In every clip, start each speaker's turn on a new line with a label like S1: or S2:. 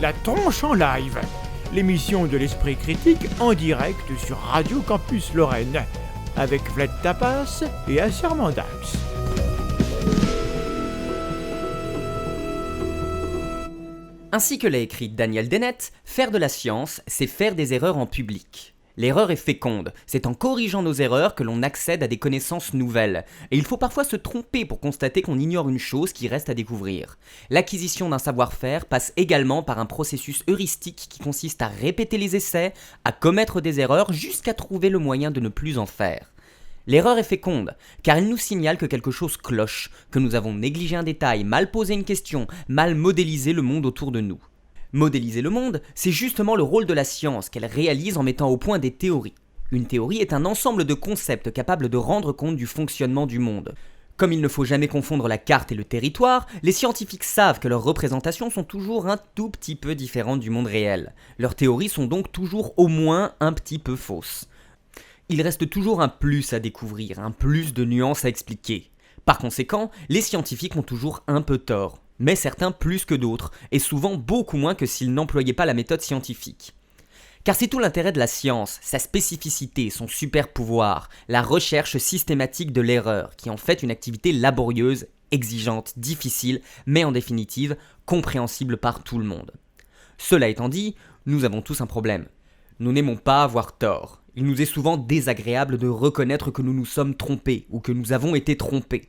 S1: La Tronche en live, l'émission de l'esprit critique en direct sur Radio Campus Lorraine, avec Vlad Tapas et Asser Mandax.
S2: Ainsi que l'a écrit Daniel Dennett, faire de la science, c'est faire des erreurs en public. L'erreur est féconde, c'est en corrigeant nos erreurs que l'on accède à des connaissances nouvelles, et il faut parfois se tromper pour constater qu'on ignore une chose qui reste à découvrir. L'acquisition d'un savoir-faire passe également par un processus heuristique qui consiste à répéter les essais, à commettre des erreurs jusqu'à trouver le moyen de ne plus en faire. L'erreur est féconde, car elle nous signale que quelque chose cloche, que nous avons négligé un détail, mal posé une question, mal modélisé le monde autour de nous. Modéliser le monde, c'est justement le rôle de la science qu'elle réalise en mettant au point des théories. Une théorie est un ensemble de concepts capables de rendre compte du fonctionnement du monde. Comme il ne faut jamais confondre la carte et le territoire, les scientifiques savent que leurs représentations sont toujours un tout petit peu différentes du monde réel. Leurs théories sont donc toujours au moins un petit peu fausses. Il reste toujours un plus à découvrir, un plus de nuances à expliquer. Par conséquent, les scientifiques ont toujours un peu tort, mais certains plus que d'autres, et souvent beaucoup moins que s'ils n'employaient pas la méthode scientifique. Car c'est tout l'intérêt de la science, sa spécificité, son super pouvoir, la recherche systématique de l'erreur, qui en fait une activité laborieuse, exigeante, difficile, mais en définitive, compréhensible par tout le monde. Cela étant dit, nous avons tous un problème. Nous n'aimons pas avoir tort. Il nous est souvent désagréable de reconnaître que nous nous sommes trompés, ou que nous avons été trompés.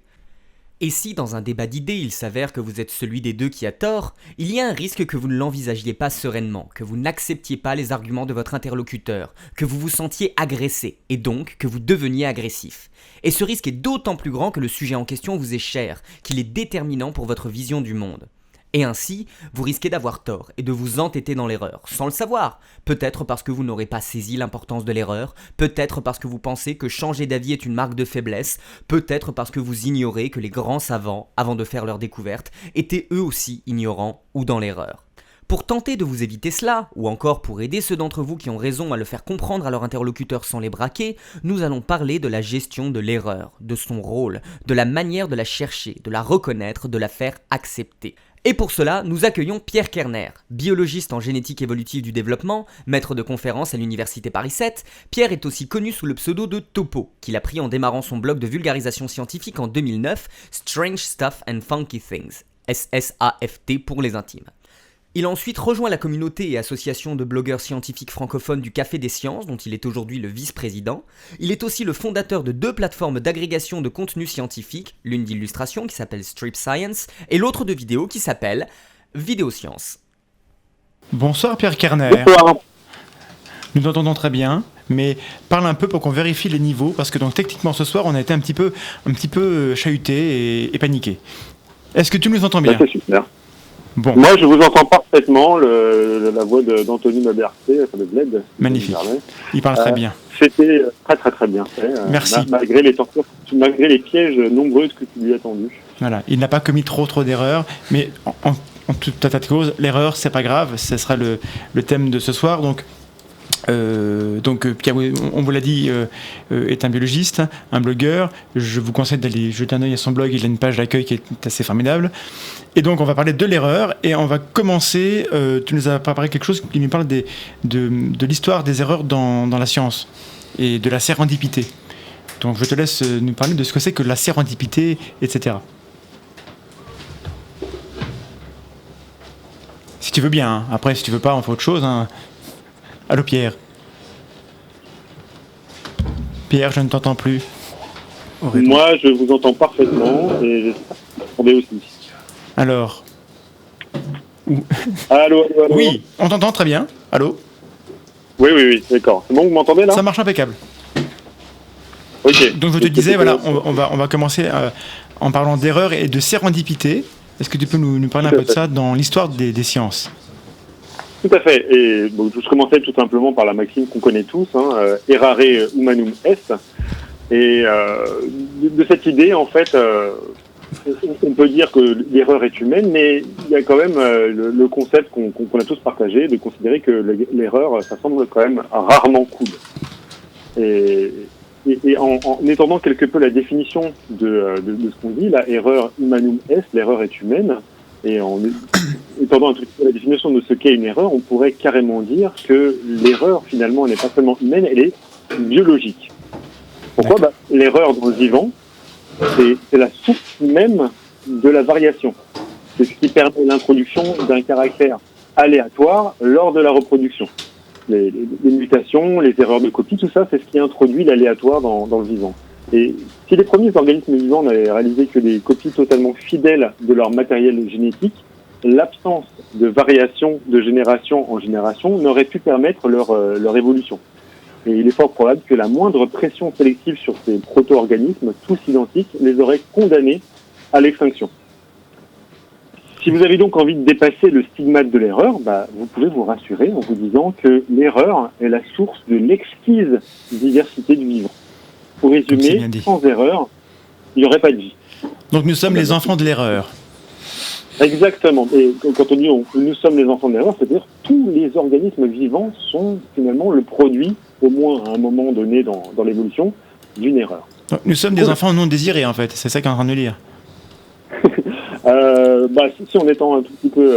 S2: Et si, dans un débat d'idées, il s'avère que vous êtes celui des deux qui a tort, il y a un risque que vous ne l'envisagiez pas sereinement, que vous n'acceptiez pas les arguments de votre interlocuteur, que vous vous sentiez agressé, et donc que vous deveniez agressif. Et ce risque est d'autant plus grand que le sujet en question vous est cher, qu'il est déterminant pour votre vision du monde. Et ainsi, vous risquez d'avoir tort et de vous entêter dans l'erreur, sans le savoir. Peut-être parce que vous n'aurez pas saisi l'importance de l'erreur, peut-être parce que vous pensez que changer d'avis est une marque de faiblesse, peut-être parce que vous ignorez que les grands savants, avant de faire leur découverte, étaient eux aussi ignorants ou dans l'erreur. Pour tenter de vous éviter cela, ou encore pour aider ceux d'entre vous qui ont raison à le faire comprendre à leur interlocuteur sans les braquer, nous allons parler de la gestion de l'erreur, de son rôle, de la manière de la chercher, de la reconnaître, de la faire accepter. Et pour cela, nous accueillons Pierre Kerner, biologiste en génétique évolutive du développement, maître de conférences à l'université Paris 7. Pierre est aussi connu sous le pseudo de Topo, qu'il a pris en démarrant son blog de vulgarisation scientifique en 2009, Strange Stuff and Funky Things, SSAFT pour les intimes. Il a ensuite rejoint la communauté et association de blogueurs scientifiques francophones du Café des Sciences, dont il est aujourd'hui le vice-président. Il est aussi le fondateur de 2 plateformes d'agrégation de contenu scientifique, l'une d'illustration qui s'appelle Strip Science, et l'autre de vidéo qui s'appelle Vidéoscience.
S3: Bonsoir Pierre Kerner.
S4: Bonsoir.
S3: Nous t'entendons très bien, mais parle un peu pour qu'on vérifie les niveaux, parce que donc techniquement ce soir on a été un petit peu chahuté et paniqué. Est-ce que tu nous entends bien ?
S4: C'est super.
S3: Bon.
S4: Moi, je vous entends parfaitement, la voix d'Anthony Maberté, de Bled.
S3: Magnifique. Il parle très bien.
S4: C'était très bien fait.
S3: Merci.
S4: Malgré les tortures, malgré les pièges nombreux que tu lui as tendus.
S3: Voilà, il n'a pas commis trop d'erreurs, mais en tout état de cause, l'erreur, c'est pas grave, ce sera le thème de ce soir. Donc Pierre, on vous l'a dit, est un biologiste, un blogueur. Je vous conseille d'aller jeter un œil à son blog. Il a une page d'accueil qui est assez formidable. Et donc, on va parler de l'erreur. Et on va commencer. Tu nous as préparé quelque chose qui nous parle de l'histoire des erreurs dans la science et de la sérendipité. Donc, je te laisse nous parler de ce que c'est que la sérendipité, etc. Si tu veux bien. Hein. Après, si tu veux pas, on fait autre chose. Hein. Allô Pierre. Pierre, je ne t'entends plus.
S4: Moi, je vous entends parfaitement et j'espère que vous m'entendez aussi.
S3: Alors.
S4: Allô.
S3: Oui, on t'entend très bien. Allô.
S4: Oui, d'accord. C'est bon, vous m'entendez là ?
S3: Ça marche impeccable.
S4: Ok.
S3: Donc je te disais, voilà, on va commencer en parlant d'erreur et de sérendipité. Est-ce que tu peux nous parler un peu de ça dans l'histoire des sciences ?
S4: Tout à fait. Et donc, je commençais tout simplement par la maxime qu'on connaît tous, errare humanum est. Et de cette idée, en fait, on peut dire que l'erreur est humaine, mais il y a quand même le concept qu'on a tous partagé, de considérer que l'erreur, ça semble quand même rarement cool. Et en étendant quelque peu la définition de ce qu'on dit, la erreur humanum est, l'erreur est humaine, Et en étendant un tout petit peu la définition de ce qu'est une erreur, on pourrait carrément dire que l'erreur, finalement, n'est pas seulement humaine, elle est biologique. Pourquoi ? L'erreur dans le vivant, c'est la source même de la variation. C'est ce qui permet l'introduction d'un caractère aléatoire lors de la reproduction. Les mutations, les erreurs de copie, tout ça, c'est ce qui introduit l'aléatoire dans le vivant. Et si les premiers organismes vivants n'avaient réalisé que des copies totalement fidèles de leur matériel génétique, l'absence de variation de génération en génération n'aurait pu permettre leur évolution. Et il est fort probable que la moindre pression sélective sur ces proto-organismes, tous identiques, les aurait condamnés à l'extinction. Si vous avez donc envie de dépasser le stigmate de l'erreur, vous pouvez vous rassurer en vous disant que l'erreur est la source de l'exquise diversité du vivant. Pour résumer, sans erreur, il n'y aurait pas de vie.
S3: Donc nous sommes les enfants de l'erreur.
S4: Exactement. Et quand on dit nous sommes les enfants de l'erreur, c'est-à-dire tous les organismes vivants sont finalement le produit, au moins à un moment donné dans l'évolution, d'une erreur.
S3: Donc, nous sommes des enfants non désirés, en fait. C'est ça qu'on est en train de lire.
S4: Si on étend un tout petit peu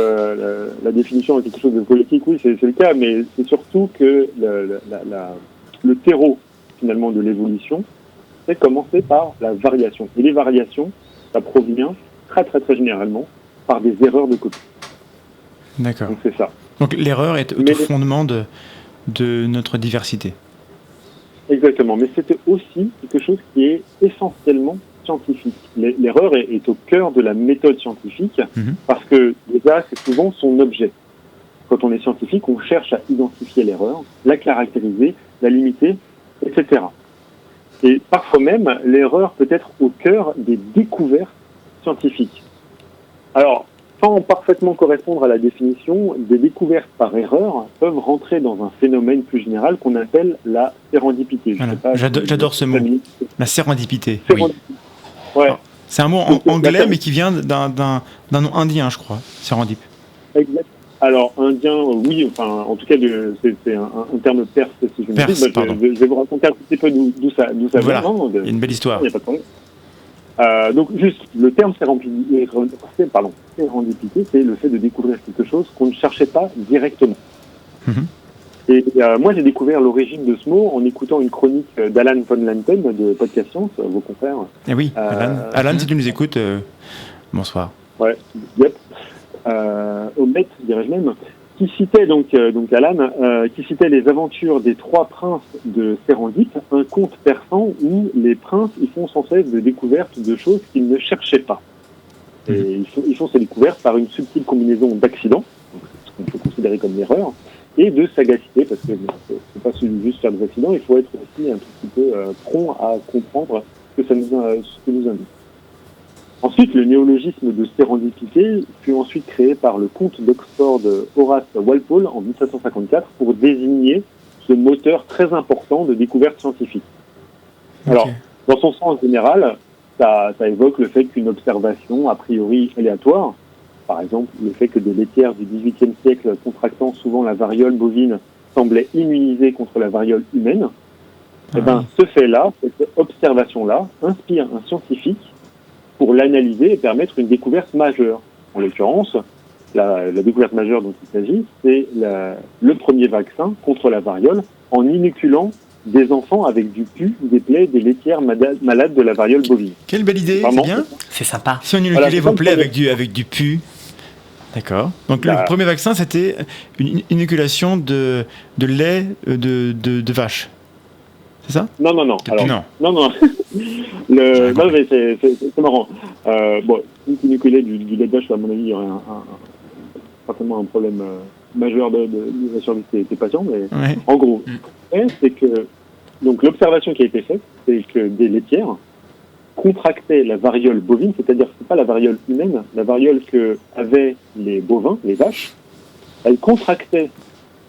S4: la définition à quelque chose de politique, oui, c'est le cas, mais c'est surtout que le terreau, finalement, de l'évolution, c'est commencer par la variation. Et les variations, ça provient très, très, très généralement par des erreurs de copie.
S3: D'accord.
S4: Donc c'est ça.
S3: Donc l'erreur est au fondement de notre diversité.
S4: Exactement, mais c'était aussi quelque chose qui est essentiellement scientifique. L'erreur est au cœur de la méthode scientifique parce que déjà c'est souvent son objet. Quand on est scientifique, on cherche à identifier l'erreur, la caractériser, la limiter, etc. Et parfois même, l'erreur peut être au cœur des découvertes scientifiques. Alors, sans parfaitement correspondre à la définition, des découvertes par erreur peuvent rentrer dans un phénomène plus général qu'on appelle la sérendipité.
S3: Voilà. J'adore ce mot, la sérendipité.
S4: Oui. Ouais.
S3: Alors, c'est un mot anglais, mais qui vient d'un nom indien, je crois, sérendip.
S4: Exact. Alors, indien, oui, enfin, en tout cas, c'est un terme perse, si je me dis. Je vais vous raconter un petit peu d'où ça
S3: voilà.
S4: vient.
S3: Il y a une belle histoire.
S4: Il n'y a pas de problème. Donc juste, le terme sérendipité, c'est le fait de découvrir quelque chose qu'on ne cherchait pas directement. Et moi, j'ai découvert l'origine de ce mot en écoutant une chronique d'Alan von Lanten de Podcast Science, vos confrères.
S3: Eh oui, Alan, si tu nous écoutes, bonsoir.
S4: Ouais, yep. Omet, dirais-je même, qui citait donc Alan, qui citait les aventures des 3 princes de Sérendip, un conte persan où les princes ils font sans cesse des découvertes de choses qu'ils ne cherchaient pas. Et ils font ces découvertes par une subtile combinaison d'accidents, ce qu'on peut considérer comme l'erreur, et de sagacité, parce que c'est pas juste faire des accidents, il faut être aussi un tout petit peu prompt à comprendre ce que nous indique. Ensuite, le néologisme de sérendipité fut ensuite créé par le comte d'Oxford Horace Walpole en 1754 pour désigner ce moteur très important de découverte scientifique. Alors, dans son sens général, ça évoque le fait qu'une observation a priori aléatoire, par exemple le fait que des laitières du XVIIIe siècle contractant souvent la variole bovine semblaient immunisées contre la variole humaine, ce fait-là, cette observation-là, inspire un scientifique pour l'analyser et permettre une découverte majeure. En l'occurrence, la découverte majeure dont il s'agit, c'est le premier vaccin contre la variole en inoculant des enfants avec du pus des plaies des laitières malades de la variole bovine.
S3: Quelle belle idée, c'est bien.
S2: C'est sympa.
S3: Si on inoculait vos plaies avec du pus. D'accord. Donc le premier vaccin, c'était une inoculation de lait de vache. C'est ça ?
S4: Non. Alors, non. Mais c'est marrant. Si tu inoculais du lait de vache, à mon avis, il y aurait certainement un problème majeur de la survie de tes patients. Mais en gros, c'est que donc l'observation qui a été faite, c'est que des laitières contractaient la variole bovine, c'est-à-dire que c'est pas la variole humaine, la variole que avaient les bovins, les vaches. Elles contractaient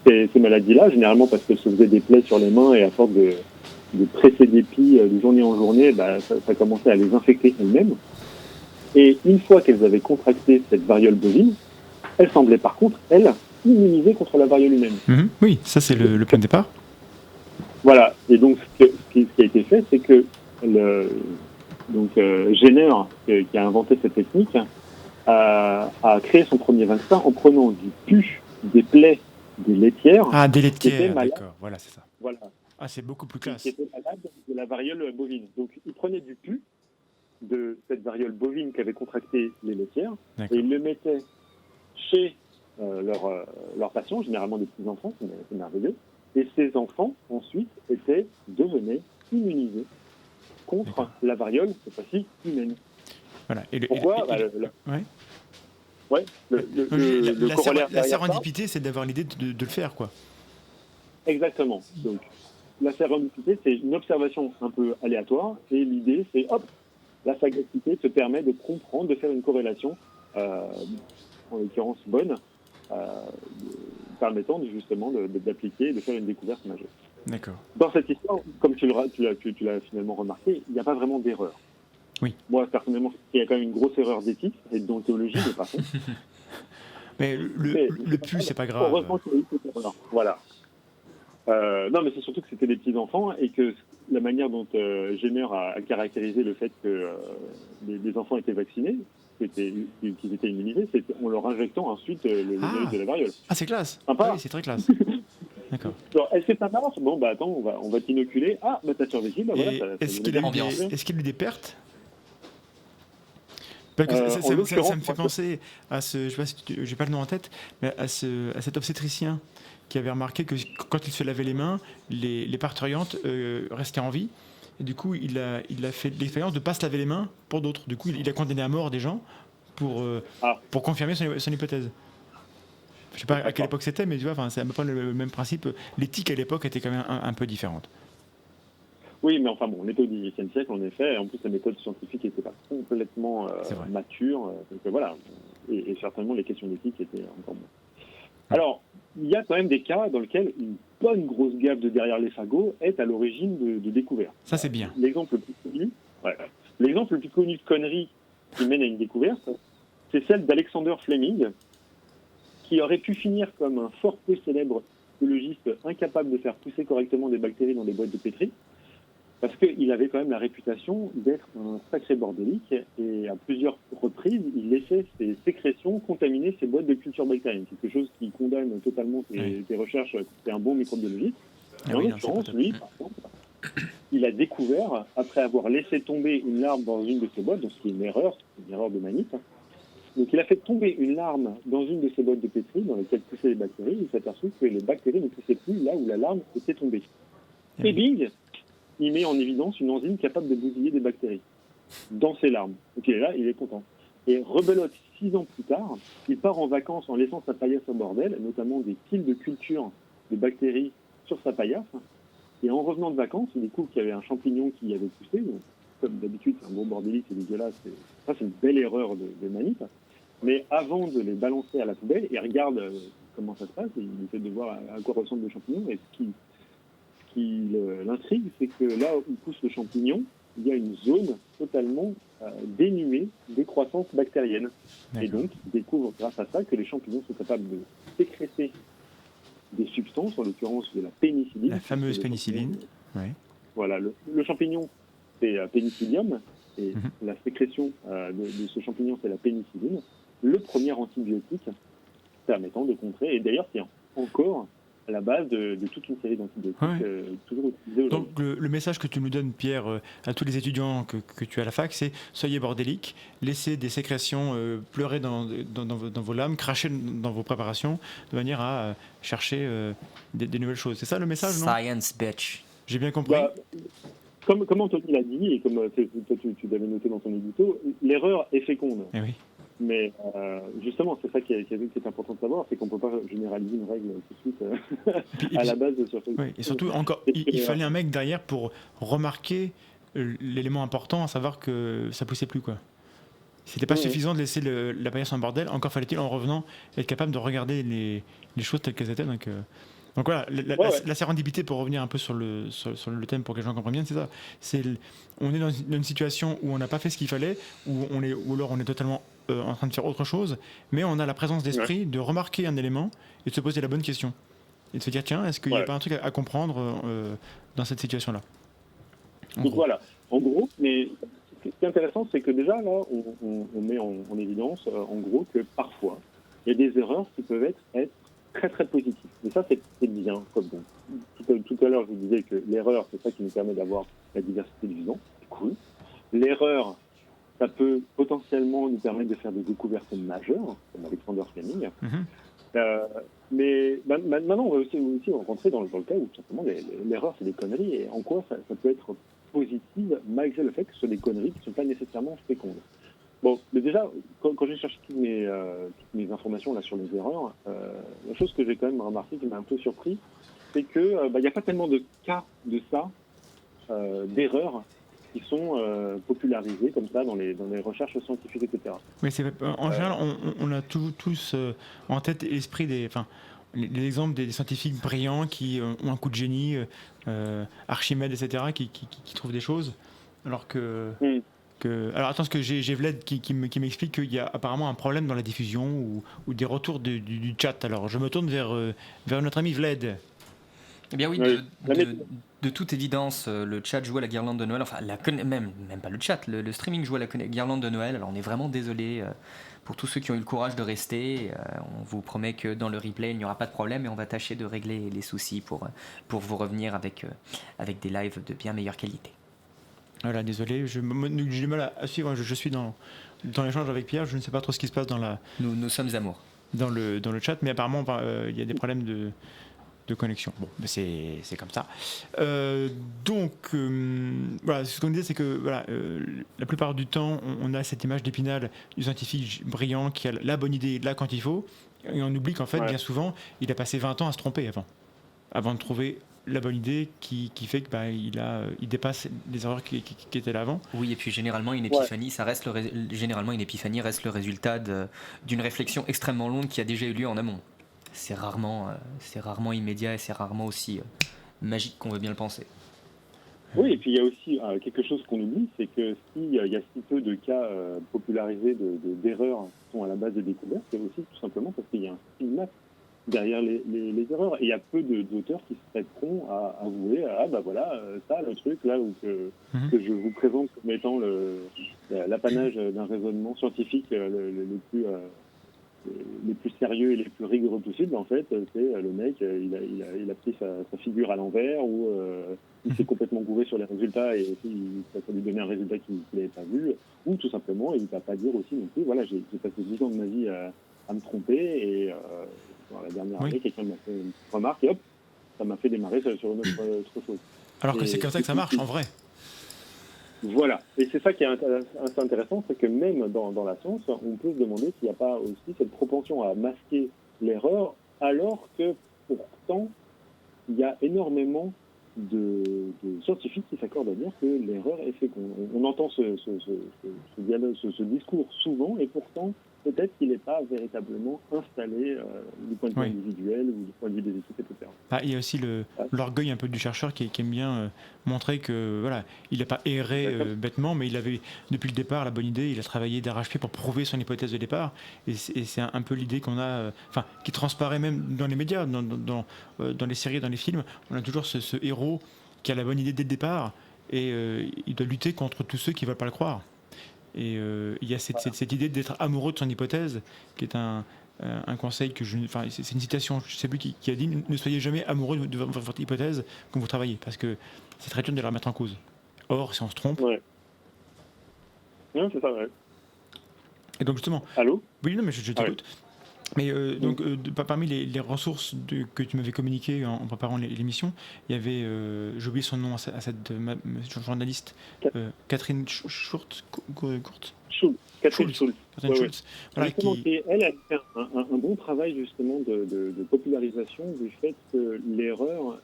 S4: ces maladies-là, généralement parce qu'elles se faisaient des plaies sur les mains et à force de presser des plis de journée en journée, ça commençait à les infecter elles-mêmes. Et une fois qu'elles avaient contracté cette variole bovine, elles semblaient par contre, elles, immunisées contre la variole humaine.
S3: Oui, ça c'est le point de départ.
S4: Voilà, et donc ce qui a été fait, c'est que Jenner, qui a inventé cette technique, a créé son premier vaccin en prenant du pus des plaies des laitières.
S3: Ah, des
S4: qui étaient
S3: laitières,
S4: malades.
S3: d'accord, voilà, c'est ça.
S4: Voilà,
S3: Ah, c'est beaucoup plus
S4: qui
S3: classe.
S4: étaient malades de la variole bovine. Donc, ils prenaient du pus de cette variole bovine qu'avaient contracté les laitières et
S3: D'accord.
S4: ils le mettaient chez leurs patients, généralement des petits-enfants, c'est merveilleux. Et ces enfants, ensuite, devenaient immunisés contre
S3: D'accord.
S4: la variole, cette fois-ci humaine.
S3: Voilà.
S4: Pourquoi
S3: Ouais.
S4: Ouais, le corollaire
S3: La
S4: derrière ça,
S3: sérendipité, c'est d'avoir l'idée de le faire, quoi.
S4: exactement. Donc, la sérendipité, c'est une observation un peu aléatoire, et l'idée, c'est, hop, la sagacité te permet de comprendre, de faire une corrélation, en l'occurrence bonne, permettant justement d'appliquer et de faire une découverte majeure.
S3: D'accord.
S4: Dans cette histoire, comme tu l'as finalement remarqué, il n'y a pas vraiment d'erreur.
S3: Oui.
S4: Moi, personnellement, il y a quand même une grosse erreur d'éthique et de déontologie, mais par contre.
S3: Mais le pu, c'est pas grave.
S4: Heureusement qu'il y a eu cette erreur. Voilà. Non, mais c'est surtout que c'était des petits-enfants et que la manière dont Jenner a caractérisé le fait que les enfants étaient vaccinés, qu'ils étaient immunisés, c'était en leur injectant ensuite le virus de la variole.
S3: Ah, c'est classe.
S4: Sympa.
S3: Ah oui, c'est très classe. D'accord.
S4: Alors, est-ce que ça marche? Bon, bah attends, on va t'inoculer. Ah, bah t'as survécu, bah voilà.
S3: Et
S4: Ça
S3: est-ce
S4: nous
S3: qu'il y a
S4: donne
S2: ambiance.
S3: est-ce qu'il y a eu des pertes? Parce que
S4: en l'occurrence,
S3: ça me fait penser à ce, je sais pas si j'ai pas le nom en tête, mais à cet obstétricien qui avait remarqué que quand il se lavait les mains, les parturientes restaient en vie. Et du coup, il a fait l'expérience de ne pas se laver les mains pour d'autres. Du coup, il a condamné à mort des gens pour confirmer son hypothèse. Je sais pas à quelle époque c'était, mais tu vois, c'est à peu près le même principe. L'éthique à l'époque était quand même un peu différente.
S4: Oui, mais enfin bon, on était au XVIIIe siècle en effet, et en plus la méthode scientifique n'était pas complètement mature, donc voilà, et certainement les questions d'éthique étaient encore moins. Alors, il y a quand même des cas dans lesquels une bonne grosse gaffe de derrière les fagots est à l'origine de découvertes.
S3: Ça, c'est bien.
S4: L'exemple le plus connu de connerie qui mène à une découverte, c'est celle d'Alexander Fleming, qui aurait pu finir comme un fort peu célèbre biologiste incapable de faire pousser correctement des bactéries dans des boîtes de pétri, parce qu'il avait quand même la réputation d'être un sacré bordélique, et à plusieurs reprises, il laissait ses sécrétions contaminer ses boîtes de culture bactérienne, quelque chose qui condamne totalement tes recherches, c'est un bon microbiologiste. Et en l'occurrence, lui, par contre, il a découvert, après avoir laissé tomber une larve dans une de ses boîtes, donc ce qui est une erreur de manip, donc il a fait tomber une larve dans une de ses boîtes de pétri dans lesquelles poussaient les bactéries, il s'est aperçu que les bactéries ne poussaient plus là où la larve était tombée. Et bing, il met en évidence une enzyme capable de bousiller des bactéries dans ses larves. Donc il est là, il est content. Et rebelote, 6 ans plus tard, il part en vacances en laissant sa paillasse au bordel, notamment des piles de culture de bactéries sur sa paillasse. Et en revenant de vacances, il découvre qu'il y avait un champignon qui avait poussé. Donc, comme d'habitude, c'est un gros bordélique, c'est dégueulasse. Ça, c'est une belle erreur de manip. Mais avant de les balancer à la poubelle, il regarde comment ça se passe, et il essaie de voir à quoi ressemble le champignon. Et ce qui l'intrigue, c'est que là où pousse le champignon, il y a une zone totalement dénuée de croissance bactérienne. Et donc, il découvre grâce à ça que les champignons sont capables de sécréter des substances, en l'occurrence de la pénicilline.
S3: La fameuse pénicilline. Ouais.
S4: Voilà, le champignon, c'est Penicillium, et la sécrétion de ce champignon, c'est la pénicilline, le premier antibiotique permettant de contrer, et d'ailleurs, c'est encore à la base de toute une série d'antibiotiques toujours utilisés aujourd'hui.
S3: Donc le message que tu nous donnes, Pierre, à tous les étudiants que tu as à la fac, c'est soyez bordéliques, laissez des sécrétions pleurer dans vos lames, cracher dans vos préparations, de manière à chercher des nouvelles choses. C'est ça le message, non?
S2: Science, bitch.
S3: J'ai bien compris.
S4: Comme Anthony l'a dit, et comme toi tu l'avais noté dans ton édito, l'erreur est féconde.
S3: Eh oui.
S4: Mais justement, c'est ça qui est important de savoir, c'est qu'on ne peut pas généraliser une règle tout de suite à la base sur Facebook.
S3: Oui, et surtout, encore, il fallait un mec derrière pour remarquer l'élément important, à savoir que ça poussait plus, quoi. C'était pas suffisant de laisser la paillasse en bordel, encore fallait-il, en revenant, être capable de regarder les choses telles qu'elles étaient. Donc voilà, la sérendipité, pour revenir un peu sur le thème pour que les gens comprennent bien, c'est ça. On est dans une situation où on n'a pas fait ce qu'il fallait, ou alors on est totalement en train de faire autre chose, mais on a la présence d'esprit de remarquer un élément et de se poser la bonne question. Et de se dire, tiens, est-ce qu'il n'y a pas un truc à comprendre dans cette situation-là?
S4: Donc voilà, en gros, mais qui est intéressant, c'est que déjà, là, on met en évidence, en gros, que parfois, il y a des erreurs qui peuvent être très très positives. Et ça, c'est bien. Comme bon. Tout à l'heure, je vous disais que l'erreur, c'est ça qui nous permet d'avoir la diversité du vivant. C'est cool. L'erreur, ça peut potentiellement nous permettre de faire des découvertes majeures, comme Alexander Fleming. Mais maintenant, on va aussi rentrer dans le cas où tout simplement l'erreur, c'est des conneries, et en quoi ça peut être positive, malgré le fait que ce sont des conneries qui ne sont pas nécessairement fécondes. Bon, mais déjà, quand j'ai cherché toutes mes informations là sur les erreurs, la chose que j'ai quand même remarqué, qui m'a un peu surpris, c'est que il n'y a pas tellement de cas de ça, d'erreurs, qui sont popularisés comme ça dans les recherches scientifiques, etc.
S3: Oui, en général, on a tous en tête l'esprit les exemples des scientifiques brillants qui ont un coup de génie, Archimède, etc., qui trouvent des choses, alors que... Alors attends, parce que j'ai Vlad qui m'explique qu'il y a apparemment un problème dans la diffusion ou des retours du chat. Alors je me tourne vers notre ami Vlad.
S2: Eh bien oui, de toute évidence, le chat joue à la guirlande de Noël, enfin même pas le chat, le streaming joue à la guirlande de Noël, alors on est vraiment désolé pour tous ceux qui ont eu le courage de rester, on vous promet que dans le replay il n'y aura pas de problème et on va tâcher de régler les soucis pour vous revenir avec des lives de bien meilleure qualité.
S3: Voilà, désolé, j'ai du mal à suivre, je suis dans l'échange avec Pierre, je ne sais pas trop ce qui se passe
S2: Nous sommes amours.
S3: Dans le chat, mais apparemment il y a des problèmes de connexion. Bon, mais c'est comme ça. Donc, voilà, ce qu'on disait, c'est que la plupart du temps, on a cette image d'Épinal du scientifique brillant qui a la bonne idée là quand il faut, et on oublie qu'en fait, bien souvent, il a passé 20 ans à se tromper avant de trouver la bonne idée qui fait que il dépasse les erreurs qui étaient là avant.
S2: Oui, et puis généralement une épiphanie, généralement une épiphanie reste le résultat d'une réflexion extrêmement longue qui a déjà eu lieu en amont. C'est rarement immédiat et c'est rarement aussi magique qu'on veut bien le penser.
S4: Oui, et puis il y a aussi quelque chose qu'on oublie, c'est que s'il y a si peu de cas popularisés d'erreurs qui sont à la base de découvertes, c'est aussi tout simplement parce qu'il y a un stigmate derrière les erreurs. Et il y a peu d'auteurs qui se prêteront à avouer ça, le truc là que je vous présente comme étant l'apanage d'un raisonnement scientifique les plus sérieux et les plus rigoureux possibles. En fait, c'est le mec, il a pris sa figure à l'envers, ou il s'est complètement gouré sur les résultats et ça lui donnait un résultat qu'il n'avait pas vu, ou tout simplement il ne va pas dire aussi non plus, voilà, j'ai passé 10 ans de ma vie à me tromper, et dans la dernière année, quelqu'un m'a fait une remarque, et hop, ça m'a fait démarrer sur une autre chose.
S3: Alors que c'est comme ça que ça marche, en vrai.
S4: Voilà. Et c'est ça qui est assez intéressant, c'est que même dans la science, on peut se demander s'il n'y a pas aussi cette propension à masquer l'erreur, alors que pourtant, il y a énormément de scientifiques qui s'accordent à dire que l'erreur est féconde. On entend ce discours souvent, et pourtant, peut-être qu'il n'est pas véritablement installé du point de vue individuel ou du point de vue des équipes, etc.
S3: Il y a aussi l'orgueil un peu du chercheur qui aime bien montrer que il n'a pas erré bêtement, mais il avait depuis le départ la bonne idée, il a travaillé d'arrache-pied pour prouver son hypothèse de départ, et c'est un peu l'idée qu'on a, qui transparaît même dans les médias, dans les séries, dans les films. On a toujours ce héros qui a la bonne idée dès le départ, et il doit lutter contre tous ceux qui ne veulent pas le croire. Et il y a cette idée d'être amoureux de son hypothèse, qui est un conseil que c'est une citation, je ne sais plus qui a dit, ne soyez jamais amoureux de votre hypothèse quand vous travaillez, parce que c'est très dur de la remettre en cause. Or, si on se trompe...
S4: Ouais. Non, c'est ça, ouais.
S3: Et donc justement...
S4: Allô ?
S3: Oui, non, mais je t'écoute. Mais donc, parmi les ressources que tu m'avais communiquées en préparant l'émission, il y avait, j'ai oublié son nom à cette journaliste, Catherine Schultz.
S4: Catherine Schultz.
S3: Voilà,
S4: elle a fait un bon travail justement de popularisation du fait que l'erreur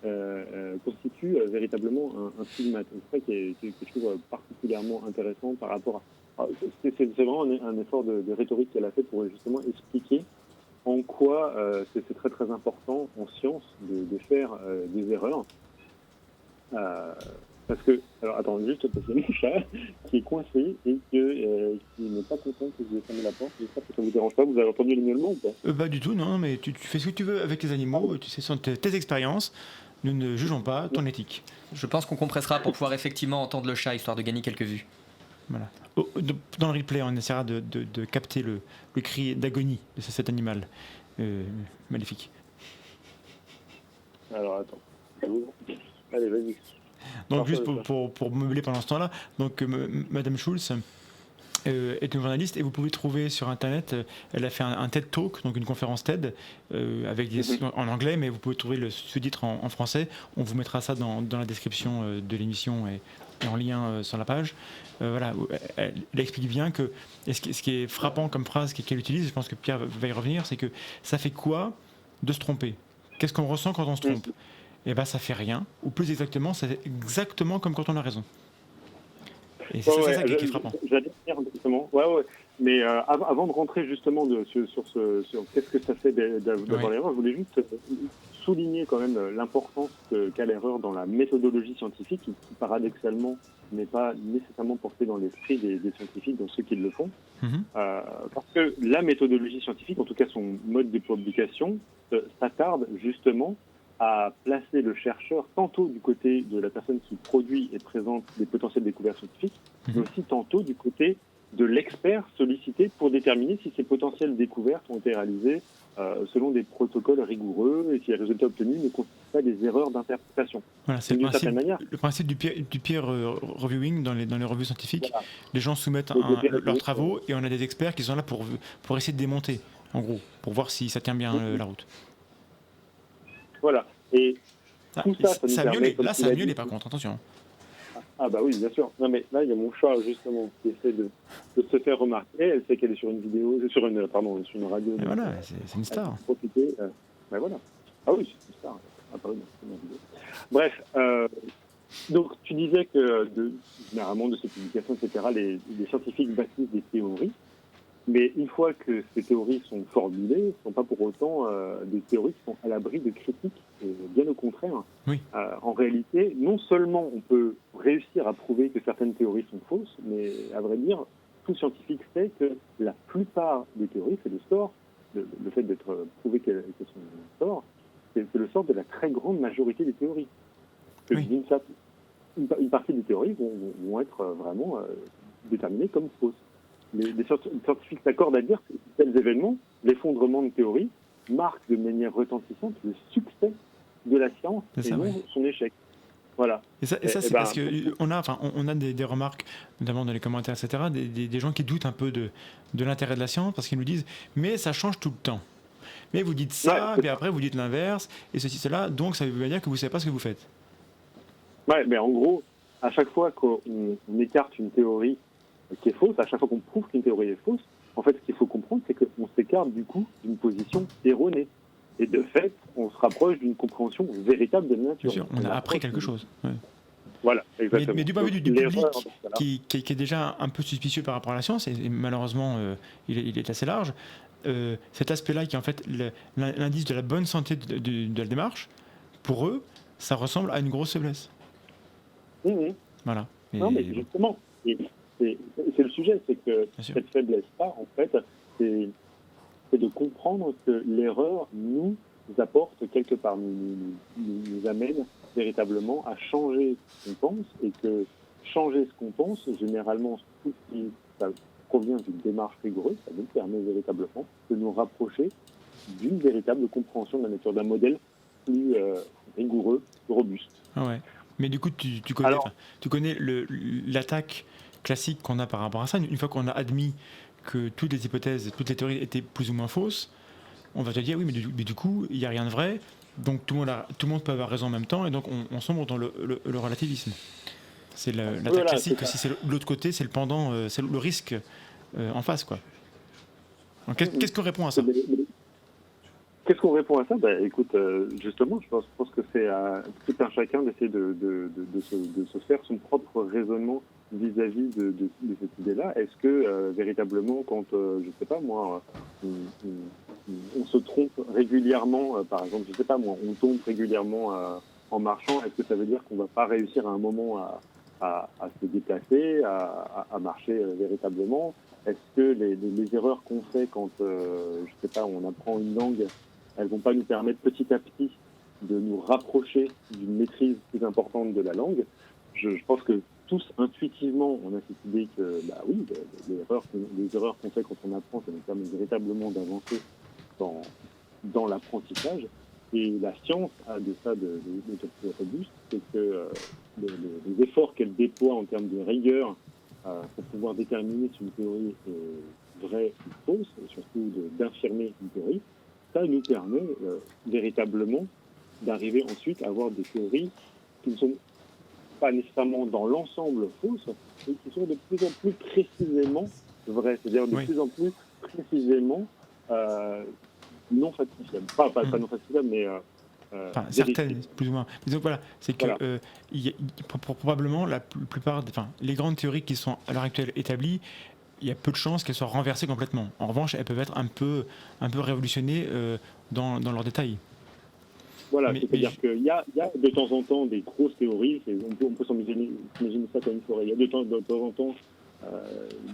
S4: constitue véritablement un stigmate. C'est ça que je trouve particulièrement intéressant par rapport à... C'est vraiment un effort de rhétorique qu'elle a fait pour justement expliquer en quoi c'est très très important en science de faire des erreurs. Parce que, alors attends, juste parce qu'il y a mon chat qui est coincé et qui n'est pas content que je lui ai fermé la porte. J'espère que ça ne vous dérange pas. Vous avez entendu le miaulement ou pas ?
S3: Pas du tout, non, mais tu fais ce que tu veux avec les animaux, tu sais, ce sont tes expériences. Nous ne jugeons pas ton éthique.
S2: Je pense qu'on compressera pour pouvoir effectivement entendre le chat, histoire de gagner quelques vues.
S3: Voilà. Dans le replay, on essaiera de capter le cri d'agonie de cet animal maléfique.
S4: Alors attends. Allez, vas-y.
S3: Donc juste pour meubler pendant ce temps-là, donc Madame Schulz est une journaliste et vous pouvez trouver sur internet, elle a fait un TED Talk, donc une conférence TED avec en anglais, mais vous pouvez trouver le sous-titre en français. On vous mettra ça dans la description de l'émission et en lien sur la page. Voilà, elle explique bien que ce qui est frappant comme phrase qu'elle utilise, je pense que Pierre va y revenir, c'est que ça fait quoi de se tromper? Qu'est-ce qu'on ressent quand on se trompe? Et ben ça fait rien, ou plus exactement, c'est exactement comme quand on a raison. Et c'est ça qui est frappant.
S4: J'allais dire justement. Ouais. Mais avant de rentrer justement sur qu'est-ce que ça fait d'avoir l'erreur, je voulais juste souligner quand même l'importance qu'a l'erreur dans la méthodologie scientifique, qui paradoxalement n'est pas nécessairement portée dans l'esprit des scientifiques, dans ceux qui le font. Parce que la méthodologie scientifique, en tout cas son mode de publication, s'attarde justement à placer le chercheur tantôt du côté de la personne qui produit et présente des potentielles découvertes scientifiques, mais aussi tantôt du côté de l'expert sollicité pour déterminer si ces potentielles découvertes ont été réalisées selon des protocoles rigoureux et si les résultats obtenus ne constituent pas des erreurs d'interprétation.
S3: Voilà, c'est le principe du peer reviewing dans les revues scientifiques. Voilà. Les gens soumettent leurs travaux et on a des experts qui sont là pour essayer de démonter, en gros, pour voir si ça tient bien la route.
S4: Voilà. Et tout ça nous permet...
S3: Là, ça a mieux, par contre, attention.
S4: Ah bah oui, bien sûr. Non mais là, il y a mon chat, justement, qui essaie de se faire remarquer. Elle sait qu'elle est sur une vidéo, sur une radio.
S3: Et voilà, c'est une star.
S4: Profiter. Ben voilà. Ah oui, c'est une star. Apparu dans une vidéo. Bref, donc tu disais que généralement de ces publications, etc., les scientifiques bâtissent des théories. Mais une fois que ces théories sont formulées, ce ne sont pas pour autant des théories qui sont à l'abri de critiques, et bien au contraire.
S3: Oui.
S4: En réalité, non seulement on peut réussir à prouver que certaines théories sont fausses, mais à vrai dire, tout scientifique sait que la plupart des théories, c'est le sort, le fait d'être prouvé qu'elles sont sort, c'est le sort de la très grande majorité des théories.
S3: Oui.
S4: Une partie des théories vont être vraiment déterminées comme fausses. Les scientifiques s'accordent à dire que tels événements, l'effondrement de théories, marquent de manière retentissante le succès de la science et non son échec. Voilà.
S3: Et ça c'est parce qu'on a des remarques, notamment dans les commentaires, etc., des gens qui doutent un peu de l'intérêt de la science, parce qu'ils nous disent « mais ça change tout le temps ». Mais vous dites ça, puis après vous dites l'inverse, et ceci, cela, donc ça veut dire que vous ne savez pas ce que vous faites.
S4: Ouais, mais en gros, à chaque fois qu'on écarte une théorie qui est fausse, à chaque fois qu'on prouve qu'une théorie est fausse, en fait, ce qu'il faut comprendre, c'est qu'on s'écarte du coup d'une position erronée. Et de fait, on se rapproche d'une compréhension véritable de la nature.
S3: Bien sûr, on a appris quelque chose. Ouais.
S4: Voilà, exactement.
S3: Mais du point de vue du public, qui est déjà un peu suspicieux par rapport à la science, et malheureusement, il est assez large, cet aspect-là, qui est en fait l'indice de la bonne santé de la démarche, pour eux, ça ressemble à une grosse faiblesse. Voilà.
S4: Non, mais justement... C'est le sujet, c'est que cette faiblesse-là, en fait, c'est de comprendre que l'erreur nous apporte quelque part, nous amène véritablement à changer ce qu'on pense, et que changer ce qu'on pense, généralement, tout ce qui ça provient d'une démarche rigoureuse, ça nous permet véritablement de nous rapprocher d'une véritable compréhension de la nature, d'un modèle plus rigoureux, plus robuste.
S3: Ah ouais. Mais du coup, tu connais l'attaque classique qu'on a par rapport à ça. Une fois qu'on a admis que toutes les hypothèses, toutes les théories étaient plus ou moins fausses, on va te dire oui, mais du coup, il n'y a rien de vrai, donc tout le monde peut avoir raison en même temps, et donc on sombre dans le relativisme. C'est l'attaque classique. Si c'est l'autre côté, c'est le pendant, c'est le risque en face, quoi. Donc, qu'est-ce qu'on répond à ça?
S4: Qu'est-ce qu'on répond à ça? Écoute, justement, je pense que c'est à tout un chacun d'essayer de se faire son propre raisonnement vis-à-vis de cette idée-là. Est-ce que véritablement, quand je sais pas moi, on se trompe régulièrement, par exemple, je sais pas moi, on tombe régulièrement en marchant, est-ce que ça veut dire qu'on va pas réussir à un moment à se déplacer, à marcher véritablement? Est-ce que les erreurs qu'on fait quand je sais pas, on apprend une langue, elles vont pas nous permettre petit à petit de nous rapprocher d'une maîtrise plus importante de la langue? Je pense que tous intuitivement, on a cette idée que, oui, les erreurs qu'on fait quand on apprend, ça nous permet véritablement d'avancer dans l'apprentissage. Et la science a de plus robuste, c'est que les efforts qu'elle déploie en termes de rigueur pour pouvoir déterminer si une théorie est vraie ou fausse, et surtout d'infirmer une théorie, ça nous permet véritablement d'arriver ensuite à avoir des théories qui ne sont pas nécessairement dans l'ensemble fausses, mais qui sont de plus en plus précisément vraies, c'est-à-dire de plus en plus précisément non falsifiables. Pas non falsifiables, mais
S3: certaines, plus ou moins. Mais donc voilà, c'est que probablement la plupart, les grandes théories qui sont à l'heure actuelle établies, il y a peu de chances qu'elles soient renversées complètement. En revanche, elles peuvent être un peu révolutionnées dans leurs détails.
S4: Voilà, c'est-à-dire qu'il y a de temps en temps des grosses théories, on peut s'imaginer ça comme une forêt. Il y a de temps en temps,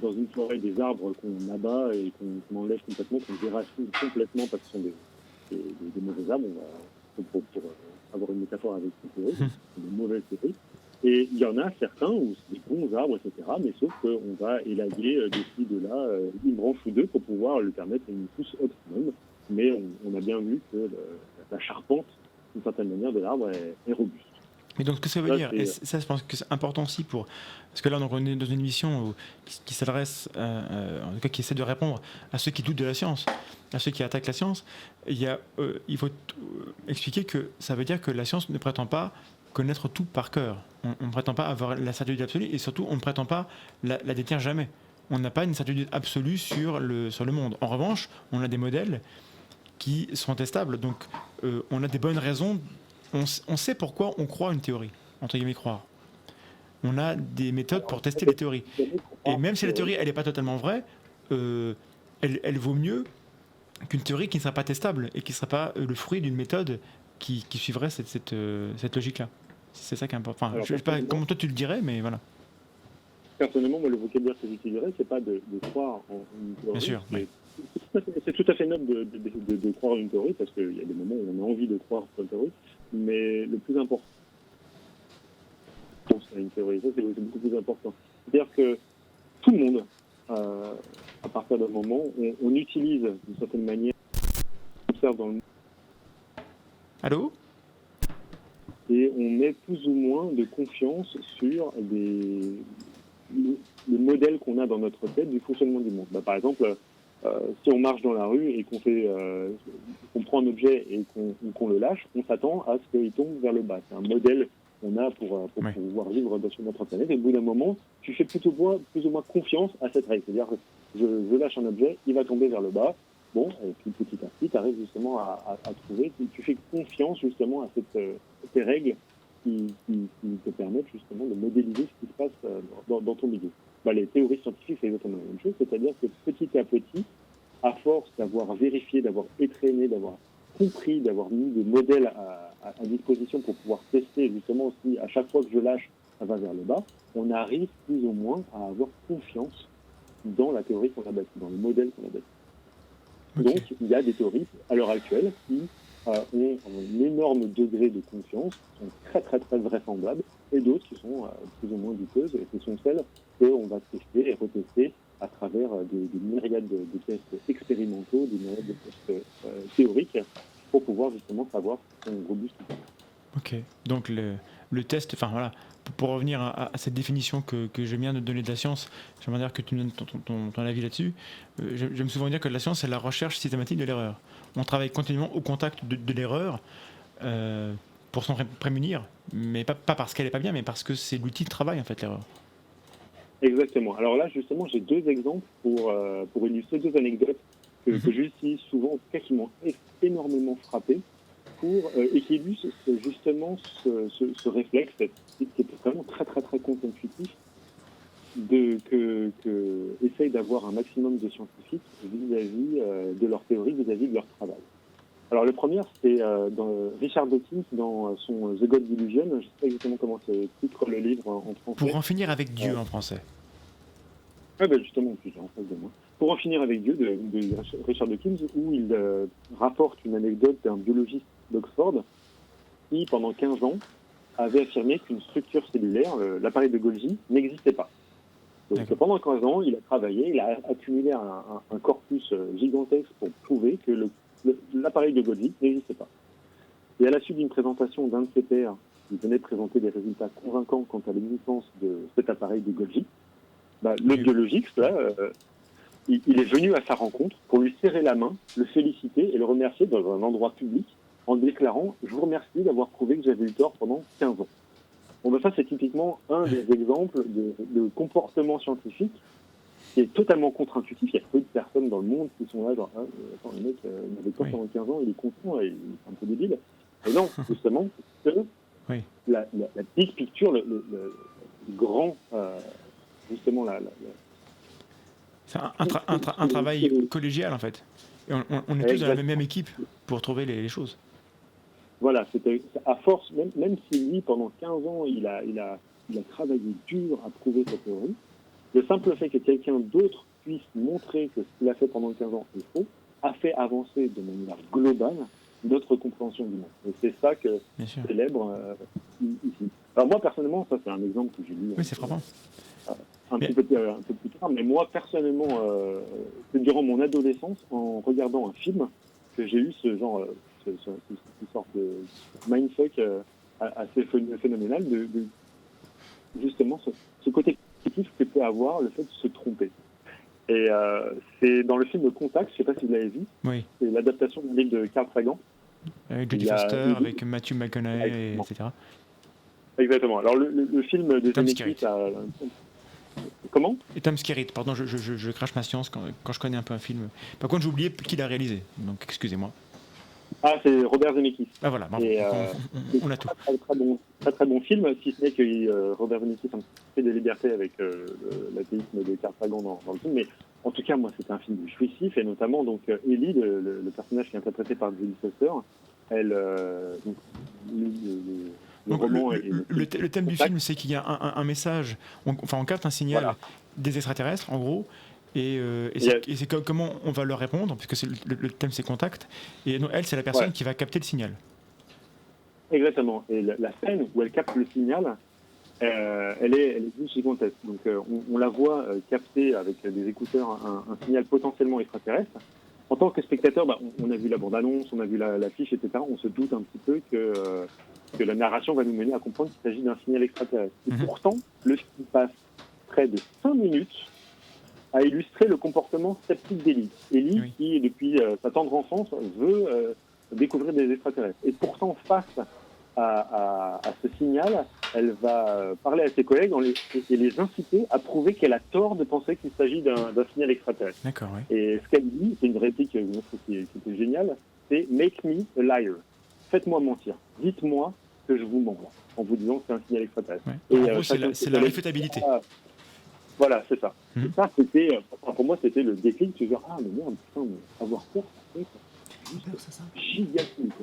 S4: dans une forêt, des arbres qu'on abat et qu'on enlève complètement, qu'on déracine complètement parce que ce sont des mauvais arbres, pour avoir une métaphore avec ces théories, des mauvaises théories. Et il y en a certains où c'est des bons arbres, etc., mais sauf qu'on va élaguer d'ici, de là, une branche ou deux pour pouvoir lui permettre une pousse optimum. Mais on a bien vu que la charpente, d'une certaine manière, de l'arbre est robuste.
S3: Mais donc, ce que ça veut dire, et ça, je pense que c'est important aussi parce que là, donc, on est dans une émission qui s'adresse, en tout cas, qui essaie de répondre à ceux qui doutent de la science, à ceux qui attaquent la science. Il faut expliquer que ça veut dire que la science ne prétend pas connaître tout par cœur. On ne prétend pas avoir la certitude absolue et surtout, on ne prétend pas la détenir jamais. On n'a pas une certitude absolue sur le monde. En revanche, on a des modèles qui sont testables. Donc, on a des bonnes raisons. On sait pourquoi on croit une théorie, entre guillemets croire. On a des méthodes pour tester les théories. Et même si la théorie, elle n'est pas totalement vraie, elle vaut mieux qu'une théorie qui ne sera pas testable et qui ne sera pas le fruit d'une méthode qui suivrait cette logique-là. C'est ça qui est important. Enfin, je ne sais pas comment toi tu le dirais, mais voilà.
S4: Personnellement, moi, le vocabulaire que j'utiliserais, c'est pas de croire en une théorie.
S3: Bien sûr, oui.
S4: C'est tout à fait noble de croire en une théorie, parce qu'il y a des moments où on a envie de croire en une théorie, mais le plus important, c'est une théorie, ça c'est beaucoup plus important. C'est-à-dire que tout le monde, à partir d'un moment, on utilise d'une certaine manière, on observe dans le monde.
S3: Allô ?
S4: Et on met plus ou moins de confiance sur les modèles qu'on a dans notre tête du fonctionnement du monde. Par exemple, si on marche dans la rue et qu'on prend un objet et qu'on le lâche, on s'attend à ce qu'il tombe vers le bas. C'est un modèle qu'on a pour pouvoir vivre sur notre planète. Et au bout d'un moment, tu fais plus ou moins confiance à cette règle. C'est-à-dire que je lâche un objet, il va tomber vers le bas. Bon, et puis petit à petit, tu arrives justement à trouver, tu fais confiance justement à ces règles qui te permettent justement de modéliser ce qui se passe dans ton milieu. Les théories scientifiques, c'est exactement la même chose, c'est-à-dire que petit à petit, à force d'avoir vérifié, d'avoir étraîné, d'avoir compris, d'avoir mis des modèles à disposition pour pouvoir tester justement si à chaque fois que je lâche, ça va vers le bas, on arrive plus ou moins à avoir confiance dans la théorie qu'on a bâtie, dans le modèle qu'on a bâti. Okay. Donc, il y a des théories, à l'heure actuelle, qui ont un énorme degré de confiance, qui sont très très très vraisemblables, et d'autres qui sont plus ou moins douteuses, et ce sont celles qu'on va tester et retester à travers des myriades de tests expérimentaux, des myriades de tests théoriques, pour pouvoir justement savoir si c'est robuste ou pas.
S3: Ok, donc le test, enfin voilà, pour revenir à cette définition que je viens de donner de la science, j'aimerais dire que tu me donnes ton avis là-dessus. J'aime souvent dire que la science, c'est la recherche systématique de l'erreur. On travaille continuellement au contact de l'erreur pour s'en prémunir, mais pas parce qu'elle n'est pas bien, mais parce que c'est l'outil de travail, en fait, l'erreur.
S4: Exactement. Alors là, justement, j'ai deux exemples pour illustrer deux anecdotes que j'utilise souvent, en tout cas qui m'ont énormément frappé, et qui illustrent justement ce réflexe qui est vraiment très très très contre-intuitif que essaye d'avoir un maximum de scientifiques vis-à-vis de leur théorie, vis-à-vis de leur travail. Alors le premier, c'est dans Richard Dawkins dans son The God Delusion. Je ne sais pas exactement comment se titre le livre en français.
S3: Pour en finir avec Dieu en français.
S4: Oui, justement, j'ai en face de moi. Pour en finir avec Dieu de Richard Dawkins, où il rapporte une anecdote d'un biologiste d'Oxford qui, pendant 15 ans, avait affirmé qu'une structure cellulaire, l'appareil de Golgi, n'existait pas. Donc pendant 15 ans, il a travaillé, il a accumulé un corpus gigantesque pour prouver que l'appareil de Golgi n'existait pas. Et à la suite d'une présentation d'un de ses pairs, il venait de présenter des résultats convaincants quant à l'existence de cet appareil de Golgi, le biologiste, là, il est venu à sa rencontre pour lui serrer la main, le féliciter et le remercier dans un endroit public en déclarant « Je vous remercie d'avoir prouvé que j'avais eu tort pendant 15 ans ». Bon, ça, c'est typiquement un des exemples de comportement scientifique qui est totalement contre-intuitif. Il y a peu de personnes dans le monde qui sont là, genre, attends, le mec, il avait tort pendant 15 ans, il est content et il est un peu débile. Et non, justement, parce que la big picture, le grand, justement,
S3: c'est un travail collégial, en fait. Et on est tous dans la même équipe pour trouver les choses.
S4: Voilà, c'était à force, même si lui, pendant 15 ans, il a travaillé dur à prouver cette théorie, le simple fait que quelqu'un d'autre puisse montrer que ce qu'il a fait pendant 15 ans est faux, a fait avancer de manière globale notre compréhension du monde. Et c'est ça que célèbre ici. Alors moi, personnellement, ça c'est un exemple que j'ai lu.
S3: Oui, c'est frappant.
S4: Un peu plus tard, mais moi, personnellement, c'est durant mon adolescence, en regardant un film, que j'ai eu ce genre... une sorte de mindfuck assez phénoménal de justement ce côté positif que peut avoir le fait de se tromper. Et c'est dans le film Contact, je sais pas si vous l'avez vu, c'est l'adaptation du livre de Carl Sagan.
S3: Avec Jodie Foster, avec Matthew McConaughey, etc.
S4: Exactement. Alors le film de Zemeckis a... Comment ?
S3: Et Tom Skerritt, pardon, je crache ma science quand je connais un peu un film. Par contre, j'ai oublié qui l'a réalisé, donc excusez-moi.
S4: Ah, c'est Robert Zemeckis.
S3: Ah voilà, bon, on a tout.
S4: Très bon film, si ce n'est que Robert Zemeckis a un fait des libertés avec l'athéisme de Carl Sagan dans le film, mais en tout cas, moi, c'était un film jouissif, et notamment, donc, Ellie, le personnage qui est interprété par Jodie Foster, elle...
S3: le thème du film, c'est qu'il y a un message, on capte un signal des extraterrestres, en gros, et c'est comment on va leur répondre, puisque le thème c'est contact, et donc, elle, c'est la personne qui va capter le signal.
S4: Exactement, et la scène où elle capte le signal, elle est gigantesque. Donc on la voit capter avec des écouteurs un signal potentiellement extraterrestre. En tant que spectateur, on a vu la bande-annonce, on a vu l'affiche, etc. On se doute un petit peu que la narration va nous mener à comprendre qu'il s'agit d'un signal extraterrestre. Et pourtant, le film passe près de 5 minutes à illustrer le comportement sceptique d'Ellie. Ellie, qui, depuis sa tendre enfance, veut découvrir des extraterrestres. Et pourtant, face à ce signal, elle va parler à ses collègues et les inciter à prouver qu'elle a tort de penser qu'il s'agit d'un signal extraterrestre.
S3: D'accord, oui.
S4: Et ce qu'elle dit, c'est une réplique qui était géniale, c'est « Make me a liar ». Faites-moi mentir. Dites-moi que je vous mens en vous disant que c'est un signal extraterrestre.
S3: Ouais. Et en gros, c'est la réfutabilité.
S4: Voilà, c'est ça. Et ça, c'était, pour moi, c'était le déclic. Tu dis, ah, mais merde, putain, mais avoir peur, c'est gigantesque.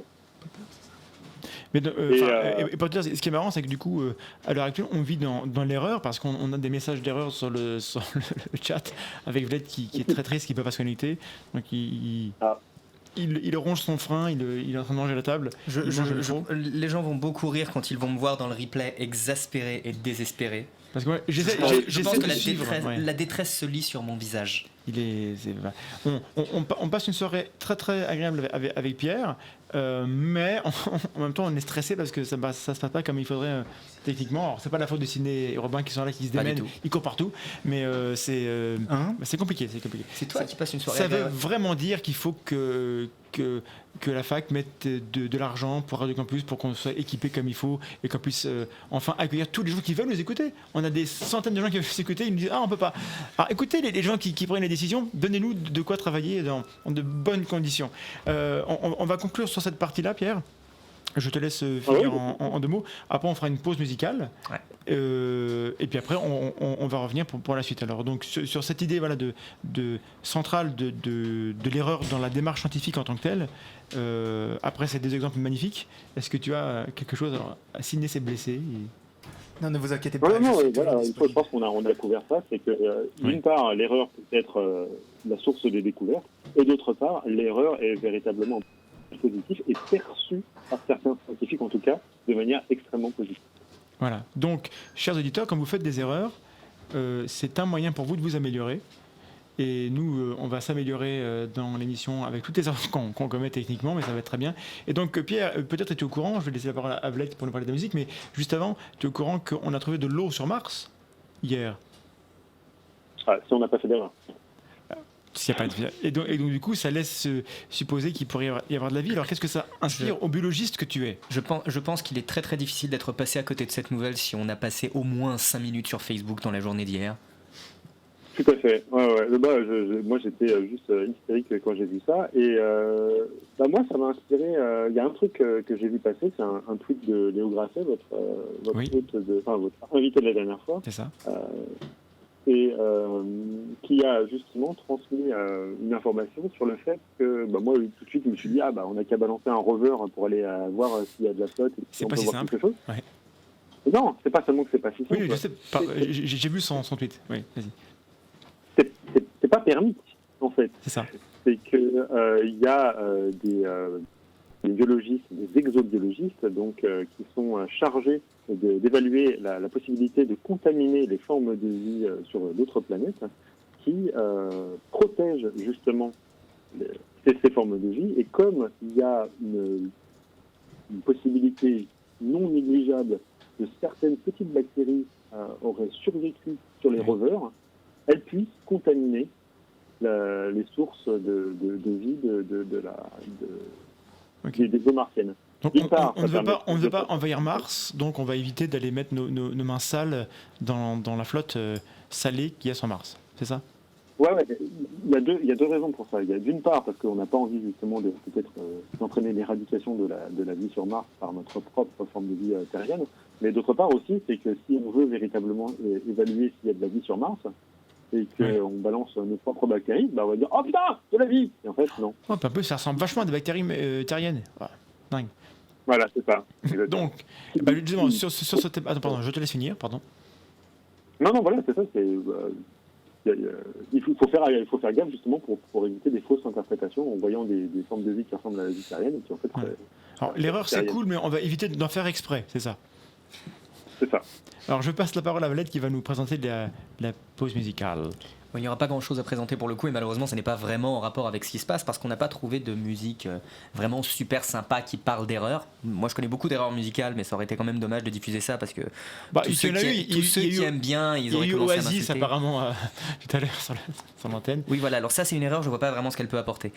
S3: Mais et pour te dire, ce qui est marrant, c'est que du coup, à l'heure actuelle, on vit dans l'erreur parce qu'on a des messages d'erreur sur le chat avec Vlad qui est très triste, qui ne peut pas se connecter. Donc il ronge son frein, il est en train de manger la table.
S2: Les gens vont beaucoup rire quand ils vont me voir dans le replay exaspéré et désespéré.
S3: Parce que j'essaie
S2: que
S3: de
S2: la détresse se lit sur mon visage.
S3: On passe une soirée très très agréable avec Pierre, mais en même temps on est stressé parce que ça se passe pas comme il faudrait techniquement. Alors c'est pas la faute de Sidney et Robin qui sont là, qui se démènent, ils courent partout, mais c'est compliqué.
S2: C'est toi qui passes une soirée.
S3: Ça veut vraiment dire qu'il faut que la fac mette de l'argent pour Radio Campus pour qu'on soit équipé comme il faut et qu'on puisse enfin accueillir tous les gens qui veulent nous écouter. On a des centaines de gens qui veulent nous écouter, ils nous disent on peut pas. Alors écoutez les gens qui prennent les décisions, donnez-nous de quoi travailler dans de bonnes conditions. On va conclure sur cette partie-là, Pierre. Je te laisse finir en 2 mots. Après, on fera une pause musicale. Ouais. Et puis après, on va revenir pour la suite. Alors, donc, sur cette idée de centrale de l'erreur dans la démarche scientifique en tant que telle, après, c'est des exemples magnifiques. Est-ce que tu as quelque chose à Sidney s'est blessé
S5: Non, ne vous inquiétez pas.
S4: Je pense qu'on a couvert ça. C'est que, d'une part, l'erreur peut être la source des découvertes. Et d'autre part, l'erreur est véritablement positif et perçu par certains scientifiques en tout cas de manière extrêmement positive.
S3: Voilà. Donc, chers auditeurs, quand vous faites des erreurs, c'est un moyen pour vous de vous améliorer. Et nous, on va s'améliorer dans l'émission avec toutes les erreurs qu'on commet techniquement, mais ça va être très bien. Et donc, Pierre, peut-être tu es au courant, je vais laisser la parole à Vlette pour nous parler de la musique, mais juste avant, tu es au courant qu'on a trouvé de l'eau sur Mars hier?
S4: Ah, si on n'a pas fait d'erreur.
S3: S'il y a pas de... et donc, du coup, ça laisse supposer qu'il pourrait y avoir de la vie. Alors, qu'est-ce que ça inspire au biologiste que tu es?
S2: Je pense qu'il est très très difficile d'être passé à côté de cette nouvelle si on a passé au moins 5 minutes sur Facebook dans la journée d'hier.
S4: Tout à fait. Ouais. Moi, j'étais juste hystérique quand j'ai vu ça. Et moi, ça m'a inspiré. Il y a un truc que j'ai vu passer, c'est un tweet de Léo Grasset, votre invité de la dernière fois.
S3: C'est ça.
S4: Qui a justement transmis une information sur le fait que, moi, tout de suite, je me suis dit, on n'a qu'à balancer un rover pour aller voir s'il y a de la flotte et si on peut voir quelque chose.
S3: Ouais.
S4: Non, c'est pas seulement que c'est pas si simple.
S3: Oui, je sais. J'ai vu son tweet. Oui, vas-y.
S4: C'est pas permis, en fait.
S3: C'est ça.
S4: C'est que il y a des biologistes, des exobiologistes, donc qui sont chargés d'évaluer la possibilité de contaminer les formes de vie sur d'autres planètes, qui protègent justement ces formes de vie. Et comme il y a une possibilité non négligeable de certaines petites bactéries auraient survécu sur les rovers, elles puissent contaminer les sources de vie des eaux martiennes.
S3: Donc on ne veut pas envahir Mars, donc on va éviter d'aller mettre nos mains sales dans la flotte salée qu'il y a sur Mars. C'est ça?
S4: Ouais. Il y a deux raisons pour ça. Il y a d'une part parce qu'on n'a pas envie justement de peut-être d'entraîner l'éradication de la vie sur Mars par notre propre forme de vie terrienne. Mais d'autre part aussi, c'est que si on veut véritablement évaluer s'il y a de la vie sur Mars, et qu'on balance nos propres bactéries, on va dire « Oh putain, de la vie !» Et en fait, non.
S3: Un peu, ça ressemble vachement à des bactéries terriennes. Dingue.
S4: Voilà, c'est ça.
S3: Donc, justement, sur ce thème... Attends, pardon, je te laisse finir, pardon.
S4: Non, voilà, c'est ça. Il faut faire gaffe justement pour éviter des fausses interprétations en voyant des formes de vie qui ressemblent à la vie terrienne. Et puis, en fait,
S3: alors, l'erreur, c'est cool, mais on va éviter d'en faire exprès, c'est ça?
S4: C'est ça.
S3: Alors je passe la parole à Valette qui va nous présenter la pause musicale.
S2: Il n'y aura pas grand chose à présenter pour le coup, et malheureusement, ça n'est pas vraiment en rapport avec ce qui se passe parce qu'on n'a pas trouvé de musique vraiment super sympa qui parle d'erreurs. Moi, je connais beaucoup d'erreurs musicales, mais ça aurait été quand même dommage de diffuser ça parce que tous ceux qui aiment bien, ils auraient commencé à m'insulter.
S3: Oasis apparemment tout à l'heure sur l'antenne.
S2: Oui, voilà. Alors ça, c'est une erreur. Je vois pas vraiment ce qu'elle peut apporter.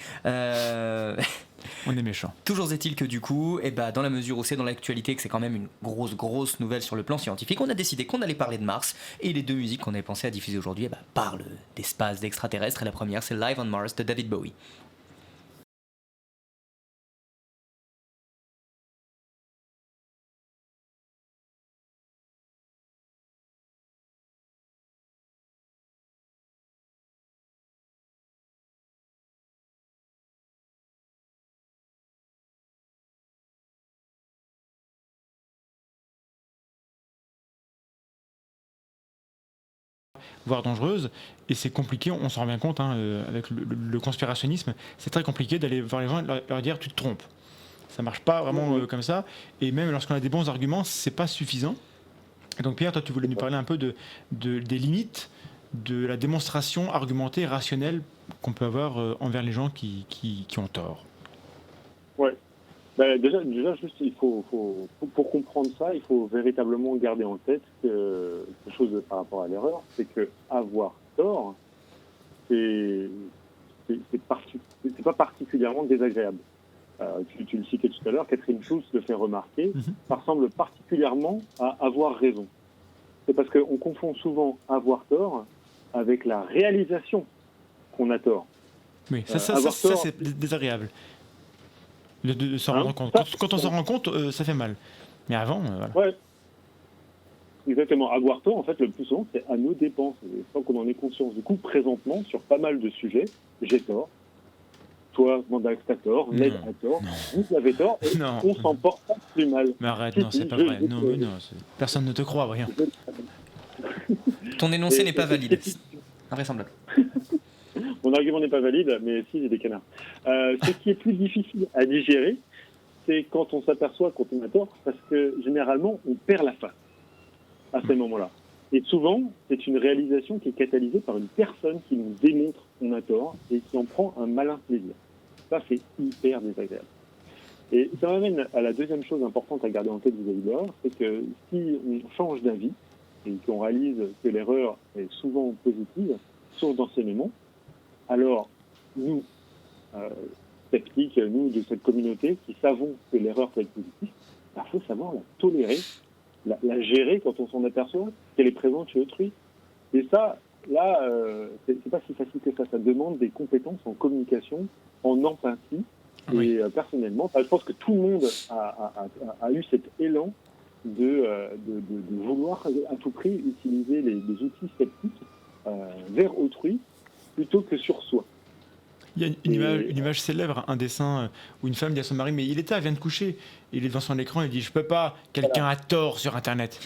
S3: On est méchant.
S2: Toujours est-il que du coup, dans la mesure où c'est dans l'actualité, que c'est quand même une grosse nouvelle sur le plan scientifique, on a décidé qu'on allait parler de Mars, et les deux musiques qu'on avait pensé à diffuser aujourd'hui parlent d'espace, d'extraterrestres, et la première c'est Live on Mars de David Bowie.
S3: Voire dangereuse, et c'est compliqué, on s'en rend bien compte avec le conspirationnisme, c'est très compliqué d'aller voir les gens et leur dire tu te trompes. Ça marche pas vraiment comme ça, et même lorsqu'on a des bons arguments, c'est pas suffisant. Et donc Pierre, toi tu voulais nous parler un peu des limites de la démonstration argumentée et rationnelle qu'on peut avoir envers les gens qui ont tort.
S4: Ouais. Déjà, juste, il faut, pour comprendre ça, il faut véritablement garder en tête que quelque chose par rapport à l'erreur, c'est que avoir tort, c'est pas particulièrement désagréable. Tu le citais tout à l'heure, Catherine Schulz le fait remarquer, ça ressemble particulièrement à avoir raison. C'est parce qu'on confond souvent avoir tort avec la réalisation qu'on a tort.
S3: Oui, ça c'est désagréable. De s'en rendre compte. Quand on s'en rend compte, ça fait mal. Mais avant, voilà.
S4: Ouais. Exactement. Avoir tort, en fait, le plus souvent, c'est à nos dépenses, sans qu'on en ait conscience. Du coup, présentement, sur pas mal de sujets, j'ai tort. Toi, Mandax, t'as tort. Ned a tort. Vous avez tort. Et on s'en porte pas plus mal.
S3: Mais arrête, non, c'est pas vrai. Non, personne ne te croit, rien.
S2: Ton énoncé n'est pas valide. Invraisemblable.
S4: Mon argument n'est pas valide, mais si, j'ai des canards. Ce qui est plus difficile à digérer, c'est quand on s'aperçoit qu'on a tort, parce que généralement, on perd la face à ces moments-là. Et souvent, c'est une réalisation qui est catalysée par une personne qui nous démontre qu'on a tort et qui en prend un malin plaisir. Ça, c'est hyper désagréable. Et ça m'amène à la deuxième chose importante à garder en tête vis-à-vis de l'erreur, c'est que si on change d'avis et qu'on réalise que l'erreur est souvent positive, source d'enseignement, alors nous, sceptiques, nous de cette communauté qui savons que l'erreur peut être positive, il faut savoir la tolérer, la gérer quand on s'en aperçoit, qu'elle est présente chez autrui. Et ça, là, c'est pas si facile que ça. Ça demande des compétences en communication, en empathie.
S3: Oui.
S4: Et personnellement, je pense que tout le monde a eu cet élan de vouloir à tout prix utiliser les outils sceptiques vers autrui plutôt que sur soi.
S3: Il y a une image célèbre, un dessin où une femme dit à son mari, mais il est tard, vient de coucher. Il est devant son écran, il dit, je peux pas, quelqu'un a tort sur Internet.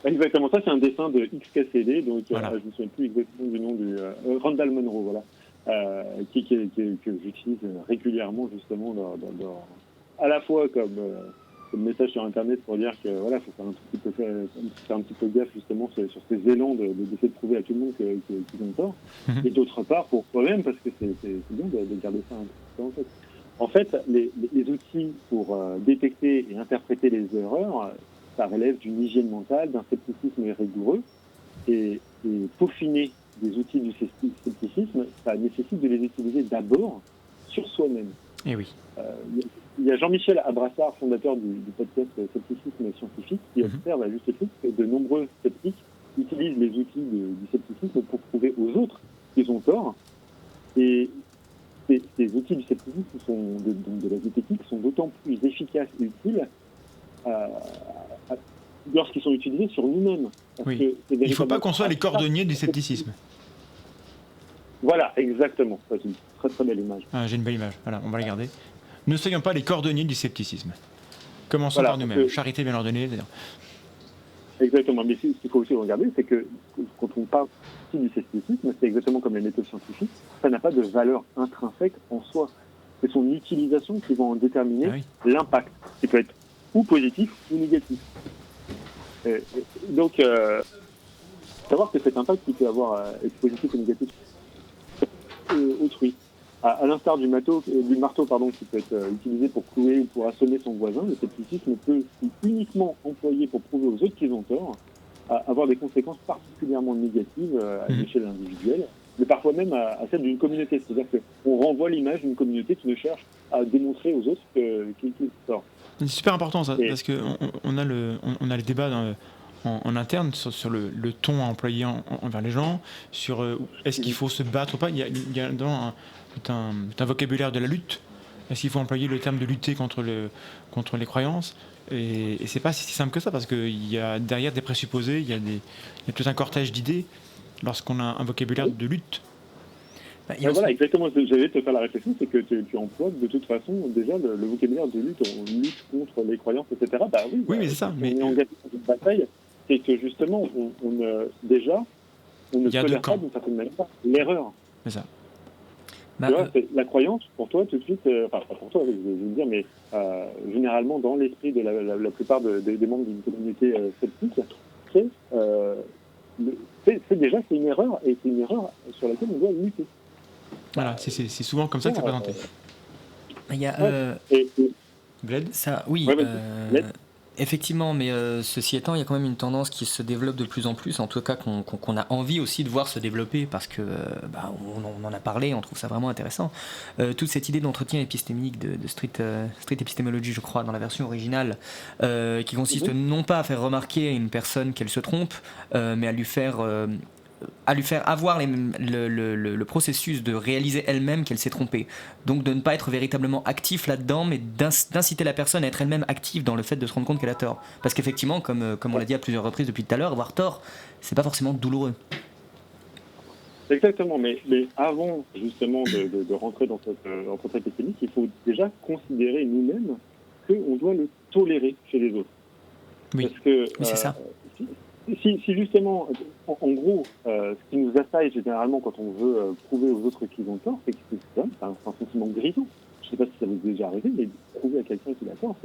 S4: Exactement, ça c'est un dessin de XKCD, donc
S3: Voilà.
S4: je ne me souviens plus exactement du nom du Randall Munroe, voilà, que j'utilise régulièrement justement à la fois comme message sur Internet pour dire que voilà, faut faire un petit peu gaffe justement sur ces élans d'essayer de prouver à tout le monde qu'ils ont tort, et d'autre part pour soi-même parce que c'est bien de garder ça un peu en tête. En fait, les outils pour détecter et interpréter les erreurs, ça relève d'une hygiène mentale, d'un scepticisme rigoureux, et peaufiner des outils du scepticisme, ça nécessite de les utiliser d'abord sur soi-même.
S3: Eh oui.
S4: Il y a Jean-Michel Abrassard, fondateur du podcast Scepticisme Scientifique, qui observe à juste titre que de nombreux sceptiques utilisent les outils du scepticisme pour prouver aux autres qu'ils ont tort. Et ces outils du scepticisme de la zététique sont d'autant plus efficaces et utiles lorsqu'ils sont utilisés sur nous-mêmes.
S3: Oui. Il ne faut pas qu'on soit les cordonniers du scepticisme.
S4: Voilà, exactement. C'est une très très belle image.
S3: Ah, j'ai une belle image, voilà, on va la garder. Ne soyons pas les cordonniers du scepticisme. Commençons
S4: Voilà,
S3: par nous-mêmes. Charité bien ordonnée, c'est-à-dire.
S4: Exactement, mais ce qu'il faut aussi regarder, c'est que quand on parle du scepticisme, c'est exactement comme les méthodes scientifiques, ça n'a pas de valeur intrinsèque en soi. C'est son utilisation qui va en déterminer l'impact, qui peut être ou positif ou négatif. Donc, savoir que cet impact qui peut avoir être positif ou négatif autrui. À l'instar du marteau qui peut être utilisé pour clouer ou pour assommer son voisin, le scepticisme peut, si uniquement employé pour prouver aux autres qu'ils ont tort, avoir des conséquences particulièrement négatives à l'échelle individuelle, mais parfois même à celle d'une communauté. C'est-à-dire qu'on renvoie l'image d'une communauté qui ne cherche à démontrer aux autres qu'ils ont tort.
S3: C'est super important ça, parce qu'on a le débat en interne sur le ton à employer envers les gens, sur est-ce qu'il faut se battre ou pas. Il y a dans un vocabulaire de la lutte. Est-ce qu'il faut employer le terme de lutter contre les croyances, et c'est pas si simple que ça, parce qu'il y a derrière des présupposés, il y a tout un cortège d'idées lorsqu'on a un vocabulaire de lutte.
S4: Voilà, exactement. J'allais te faire la réflexion, c'est que tu emploies de toute façon déjà le vocabulaire de lutte. On lutte contre les croyances, etc. Oui,
S3: mais c'est ça.
S4: On est engagé dans une bataille, c'est que justement, on ne tolère pas d'une certaine manière l'erreur.
S3: C'est ça.
S4: Tu vois, la croyance, pour toi, tout de suite, pas pour toi, je veux dire, mais généralement dans l'esprit de la plupart des membres d'une communauté sceptique, c'est une erreur, et c'est une erreur sur laquelle on doit lutter.
S3: Voilà, c'est souvent comme ça que c'est présenté.
S2: Il y a
S3: Bled ?
S2: ça, oui.
S4: Bled ?
S2: Effectivement, mais ceci étant, il y a quand même une tendance qui se développe de plus en plus, en tout cas qu'on a envie aussi de voir se développer, parce que on en a parlé, on trouve ça vraiment intéressant. Toute cette idée d'entretien épistémique de street epistémologie, je crois, dans la version originale, qui consiste non pas à faire remarquer à une personne qu'elle se trompe, mais à lui faire avoir le processus de réaliser elle-même qu'elle s'est trompée. Donc de ne pas être véritablement actif là-dedans, mais d'inciter la personne à être elle-même active dans le fait de se rendre compte qu'elle a tort. Parce qu'effectivement, comme on l'a dit à plusieurs reprises depuis tout à l'heure, avoir tort, c'est pas forcément douloureux.
S4: Exactement, mais avant justement de rentrer dans cette rencontre épistémique, il faut déjà considérer nous-mêmes qu'on doit le tolérer chez les autres.
S2: Oui,
S4: Parce que,
S2: c'est ça.
S4: Si justement, en gros, ce qui nous assaille généralement quand on veut prouver aux autres qu'ils ont tort, c'est que c'est un sentiment grisant. Je sais pas si ça vous est déjà arrivé, mais prouver à quelqu'un qu'il a tort,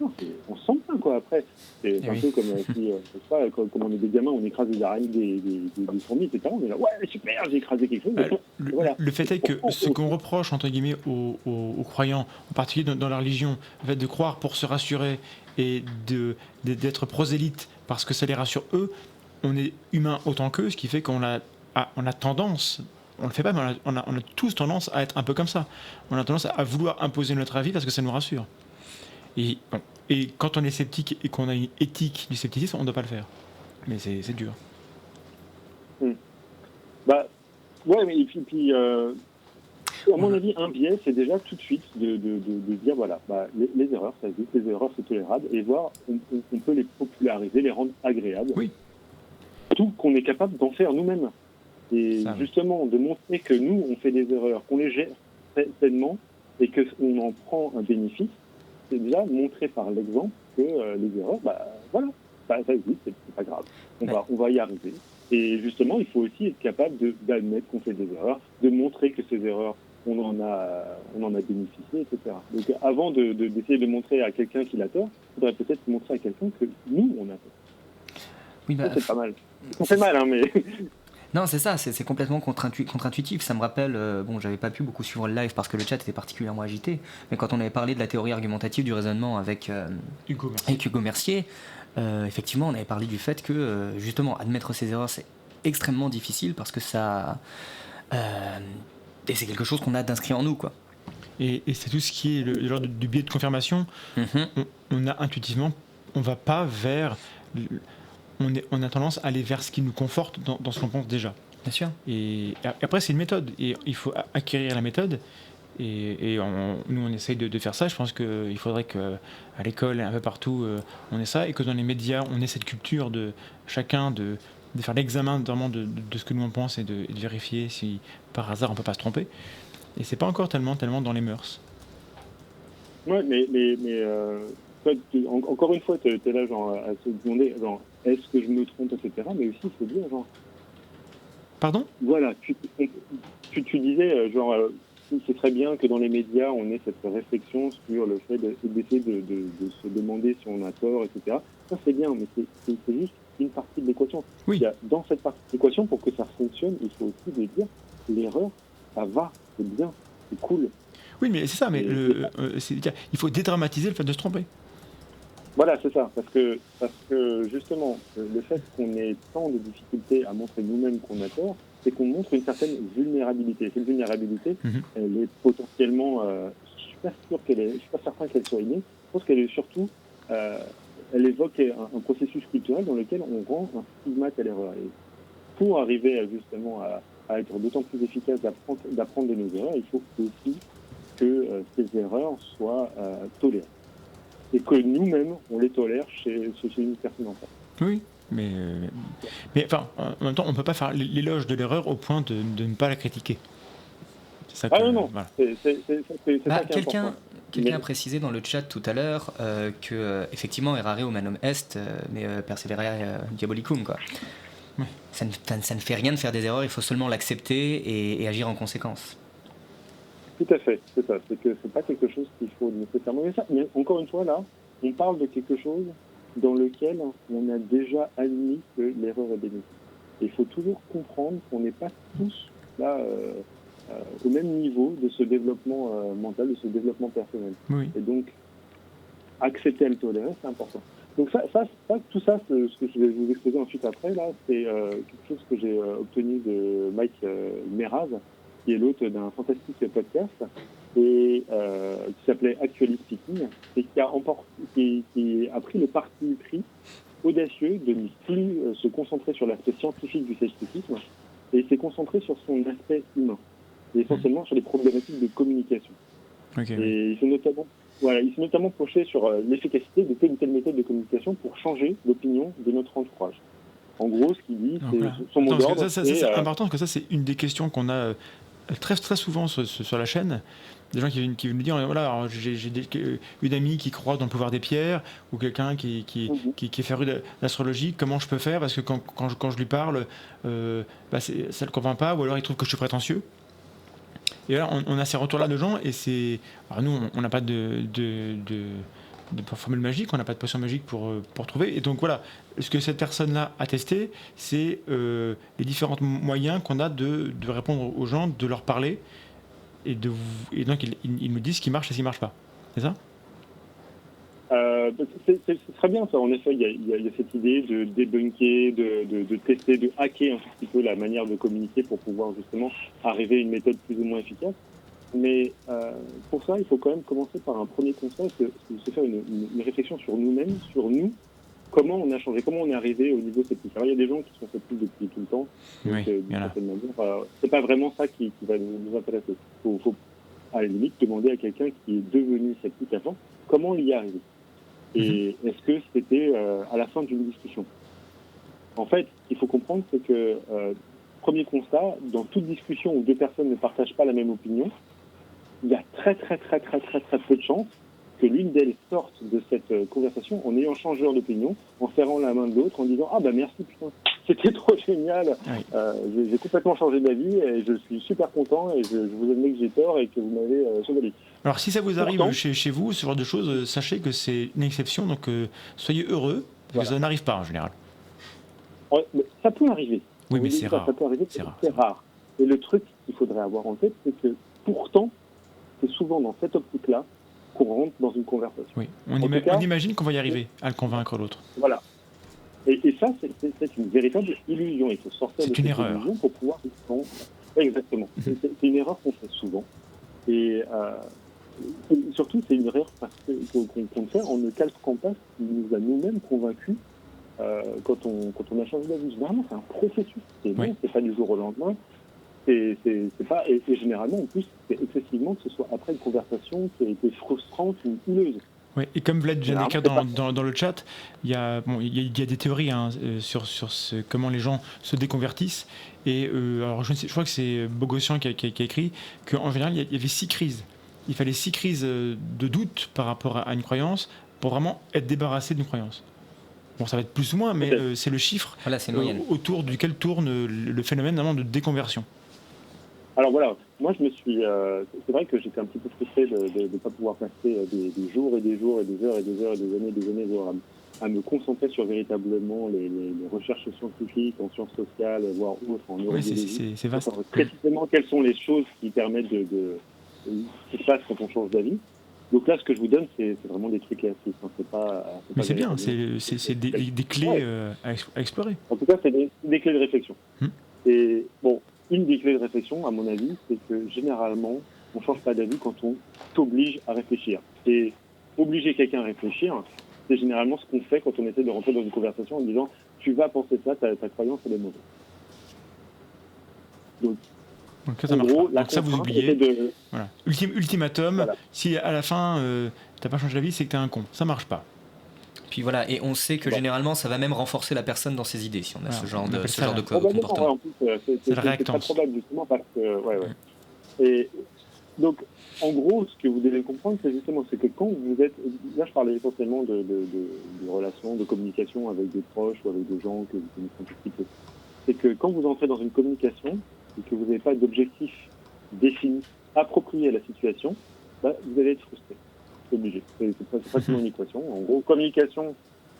S4: on se sent bien, quoi. Après, c'est un peu comme si, je sais pas, comme on est des gamins, on écrase des araignées, des fourmis, etc. On est là, ouais, super, j'ai écrasé quelque chose. Voilà.
S3: Le fait est que ce qu'on reproche, entre guillemets, aux croyants, en particulier dans la religion, le fait de croire pour se rassurer et d'être prosélyte parce que ça les rassure eux, on est humain autant qu'eux, ce qui fait qu'on a tendance, on le fait pas, mais on a tous tendance à être un peu comme ça. On a tendance à vouloir imposer notre avis parce que ça nous rassure. Et quand on est sceptique et qu'on a une éthique du scepticisme, on ne doit pas le faire. Mais c'est dur.
S4: Bah, ouais, mais puis à mon avis, un biais, c'est déjà tout de suite de dire, voilà, bah, les erreurs, ça existe, les erreurs, c'est tolérable, et voir, on peut les populariser, les rendre agréables.
S3: Oui.
S4: Tout qu'on est capable d'en faire nous-mêmes. Et
S3: ça,
S4: justement, de montrer que nous, on fait des erreurs, qu'on les gère pleinement, et qu'on en prend un bénéfice, c'est déjà montrer par l'exemple que les erreurs, bah voilà, ça existe, c'est pas grave. On va y arriver. Et justement, il faut aussi être capable d'admettre qu'on fait des erreurs, de montrer que ces erreurs, on en a bénéficié, etc. Donc avant d'essayer de montrer à quelqu'un qu'il a tort, il faudrait peut-être montrer à quelqu'un que nous, on a tort.
S2: Oui, bah,
S4: ça, c'est pas mal. On fait mal, hein, mais...
S2: Non, c'est ça, c'est complètement contre-intuitif. Ça me rappelle, bon, j'avais pas pu beaucoup suivre le live parce que le chat était particulièrement agité, mais quand on avait parlé de la théorie argumentative du raisonnement avec Hugo Mercier, effectivement, on avait parlé du fait que, justement, admettre ses erreurs, c'est extrêmement difficile parce que ça... et c'est quelque chose qu'on a d'inscrit en nous, quoi.
S3: Et c'est tout ce qui est le genre du biais de confirmation. On a intuitivement, on va pas vers... On a tendance à aller vers ce qui nous conforte dans ce qu'on pense déjà.
S2: Bien sûr.
S3: Et après, c'est une méthode. Et il faut acquérir la méthode. Et nous, on essaye de faire ça. Je pense qu'il faudrait qu'à l'école et un peu partout, on ait ça. Et que dans les médias, on ait cette culture de chacun de faire l'examen vraiment de ce que nous on pense et de vérifier si par hasard on peut pas se tromper. Et c'est pas encore tellement dans les mœurs.
S4: Ouais, mais toi, encore une fois, t'es là genre à se demander genre est-ce que je me trompe, etc. Mais aussi il faut dire genre.
S3: Pardon ?
S4: Voilà, tu disais genre c'est très bien que dans les médias on ait cette réflexion sur le fait d'essayer de se demander si on a tort, etc. Ça c'est bien, mais c'est juste une partie de l'équation.
S3: Oui.
S4: Dans cette partie de l'équation, pour que ça fonctionne, il faut aussi de dire l'erreur, ça va, c'est bien, c'est cool.
S3: Oui, mais c'est ça, mais il faut dédramatiser le fait de se tromper.
S4: Voilà, c'est ça, parce que justement, le fait qu'on ait tant de difficultés à montrer nous-mêmes qu'on a tort, c'est qu'on montre une certaine vulnérabilité. Cette vulnérabilité, elle est potentiellement, je suis pas certain qu'elle soit innée. Je pense qu'elle est surtout, elle évoque un processus culturel dans lequel on rend un stigmate à l'erreur. Et pour arriver justement à être d'autant plus efficace d'apprendre de nos erreurs, il faut aussi que ces erreurs soient tolérées. Et que nous-mêmes, on les tolère chez une personne en face.
S3: Oui, mais enfin, en même temps, on ne peut pas faire l'éloge de l'erreur au point de ne pas la critiquer. C'est ça que,
S4: non.
S3: Voilà.
S4: C'est ça qui est important.
S2: Quelqu'un a précisé dans le chat tout à l'heure que, effectivement, errare humanum est, mais perseverare diabolicum, quoi.
S3: Ouais.
S2: Ça ne fait rien de faire des erreurs, il faut seulement l'accepter et agir en conséquence.
S4: Tout à fait, c'est ça. C'est que c'est pas quelque chose qu'il faut nécessairement. Mais encore une fois, là, on parle de quelque chose dans lequel on a déjà admis que l'erreur est bénéfique. Et il faut toujours comprendre qu'on n'est pas tous là au même niveau de ce développement mental, de ce développement personnel.
S3: Oui.
S4: Et donc, accepter à le tolérer, c'est important. Donc tout ça, ce que je vais vous exposer ensuite après, là, c'est quelque chose que j'ai obtenu de Mike Meraz, qui est l'hôte d'un fantastique podcast et qui s'appelait Actually Speaking et qui a pris le parti pris audacieux de ne plus se concentrer sur l'aspect scientifique du scepticisme et s'est concentré sur son aspect humain et essentiellement sur les problématiques de communication.
S3: Okay.
S4: Et il s'est notamment penché sur l'efficacité de telle ou telle méthode de communication pour changer l'opinion de notre entourage. En gros, ce qu'il dit, c'est son mot d'ordre.
S3: C'est important parce que ça, c'est une des questions qu'on a très, très souvent sur la chaîne. Des gens qui viennent nous dire, voilà, alors une amie qui croit dans le pouvoir des pierres, ou quelqu'un qui est féru d'astrologie, comment je peux faire? Parce que quand je lui parle, ça ne le convainc pas, ou alors il trouve que je suis prétentieux. Et là, on a ces retours-là de gens, et c'est... Alors nous, on n'a pas de formule magique, on n'a pas de potion magique pour trouver. Et donc voilà, ce que cette personne-là a testé, c'est les différents moyens qu'on a de répondre aux gens, de leur parler, et donc ils nous disent ce qui marche et ce qui ne marche pas. C'est ça?
S4: C'est très bien ça. En effet, il y a cette idée de débunker, de tester, de hacker un tout petit peu la manière de communiquer pour pouvoir justement arriver à une méthode plus ou moins efficace. Mais pour ça, il faut quand même commencer par un premier constat, c'est faire une réflexion sur nous-mêmes, sur nous, comment on a changé, comment on est arrivé au niveau sceptique. Alors il y a des gens qui sont sceptiques depuis tout le temps, donc d'une certaine manière, c'est pas vraiment ça qui va nous intéresser. Il faut à la limite demander à quelqu'un qui est devenu sceptique avant, comment on y est arrivé. Et est-ce que c'était à la fin d'une discussion? En fait, ce qu'il faut comprendre, c'est que premier constat, dans toute discussion où deux personnes ne partagent pas la même opinion, il y a très peu de chances que l'une d'elles sorte de cette conversation en ayant changé d'opinion, en serrant la main de l'autre, en disant « Ah bah merci, putain, c'était trop génial, j'ai complètement changé d'avis et je suis super content et je vous admets que j'ai tort et que vous m'avez sauvé la vie. »
S3: Alors si ça vous arrive chez vous, ce genre de choses, sachez que c'est une exception, donc soyez heureux, parce que ça n'arrive pas en général.
S4: Ouais, mais ça peut arriver.
S3: Oui, mais c'est rare.
S4: Ça peut arriver,
S3: c'est
S4: rare. Et le truc qu'il faudrait avoir en tête, c'est que pourtant, c'est souvent dans cette optique-là qu'on rentre dans une conversation.
S3: Oui, on imagine qu'on va y arriver à le convaincre l'autre.
S4: Voilà. Et ça, c'est une véritable illusion. Il faut sortir de cette illusion pour pouvoir... Exactement. C'est une erreur qu'on fait souvent. Et surtout, c'est une erreur qu'on fait en ne calquant pas ce qui nous a nous-mêmes convaincus quand on a changé d'avis. Généralement, c'est un processus. C'est pas du jour au lendemain. C'est pas, et généralement, en plus, c'est excessivement que ce soit après une conversation qui a été frustrante ou houleuse.
S3: Oui, et comme Vlad vient d'écrire dans le chat, il y a des théories sur comment les gens se déconvertissent. Et alors je crois que c'est Bogossian qui a écrit qu'en général, il y avait 6 crises. Il fallait 6 crises de doute par rapport à une croyance pour vraiment être débarrassé d'une croyance. Bon, ça va être plus ou moins, mais c'est le chiffre autour duquel tourne le phénomène de déconversion.
S4: Alors voilà, moi je me suis... c'est vrai que j'étais un petit peu frustré de ne pas pouvoir passer des jours et des jours et des heures et des heures et des années à me concentrer sur véritablement les recherches scientifiques en sciences sociales, voire autres, en neurologie.
S3: Oui, c'est vaste.
S4: Précisément, quelles sont les choses qui permettent qui se passe quand on change d'avis. Donc là, ce que je vous donne, c'est vraiment des trucs classiques. Hein.
S3: Mais c'est bien, c'est des clés à explorer.
S4: En tout cas, c'est des clés de réflexion. Et bon, une des clés de réflexion, à mon avis, c'est que généralement, on ne change pas d'avis quand on t'oblige à réfléchir. Et obliger quelqu'un à réfléchir, c'est généralement ce qu'on fait quand on essaie de rentrer dans une conversation en disant « tu vas penser ça, ta croyance, elle est mauvaise ». Donc
S3: ça marche pas. Donc ça, vous oubliez. Voilà. Ultimatum, si à la fin, t'as pas changé d'avis, c'est que t'es un con. Ça marche pas.
S2: Puis voilà, et on sait que généralement, ça va même renforcer la personne dans ses idées, si on a ce genre de comportement.
S4: En plus, c'est très probable, justement, parce que... Et donc, en gros, ce que vous devez comprendre, c'est que quand vous êtes... Là, je parlais essentiellement de relations, de communication avec des proches ou avec des gens que vous connaissez un petit peu. C'est que quand vous entrez dans une communication et que vous n'avez pas d'objectif défini, approprié à la situation, vous allez être frustré. C'est obligé. C'est pas une équation. En gros, communication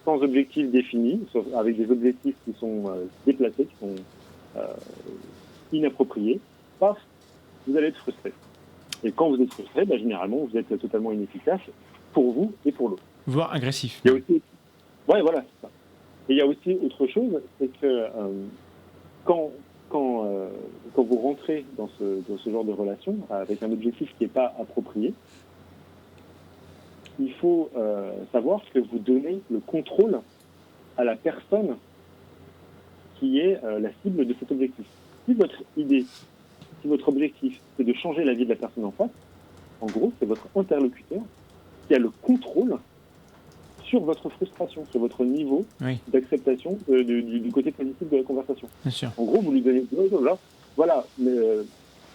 S4: sans objectif défini, sauf avec des objectifs qui sont déplacés, qui sont inappropriés, paf, vous allez être frustré. Et quand vous êtes frustré, généralement, vous êtes totalement inefficace pour vous et pour l'autre.
S3: Voire agressif.
S4: Il y a aussi... Ouais, voilà, c'est ça. Et il y a aussi autre chose, c'est que quand vous rentrez dans ce genre de relation avec un objectif qui n'est pas approprié, il faut savoir que vous donnez le contrôle à la personne qui est la cible de cet objectif. Si votre objectif, c'est de changer la vie de la personne en face, en gros, c'est votre interlocuteur qui a le contrôle sur votre frustration, sur votre niveau d'acceptation du côté positif de la conversation.
S3: Bien sûr.
S4: En gros, vous lui donnez voilà, mais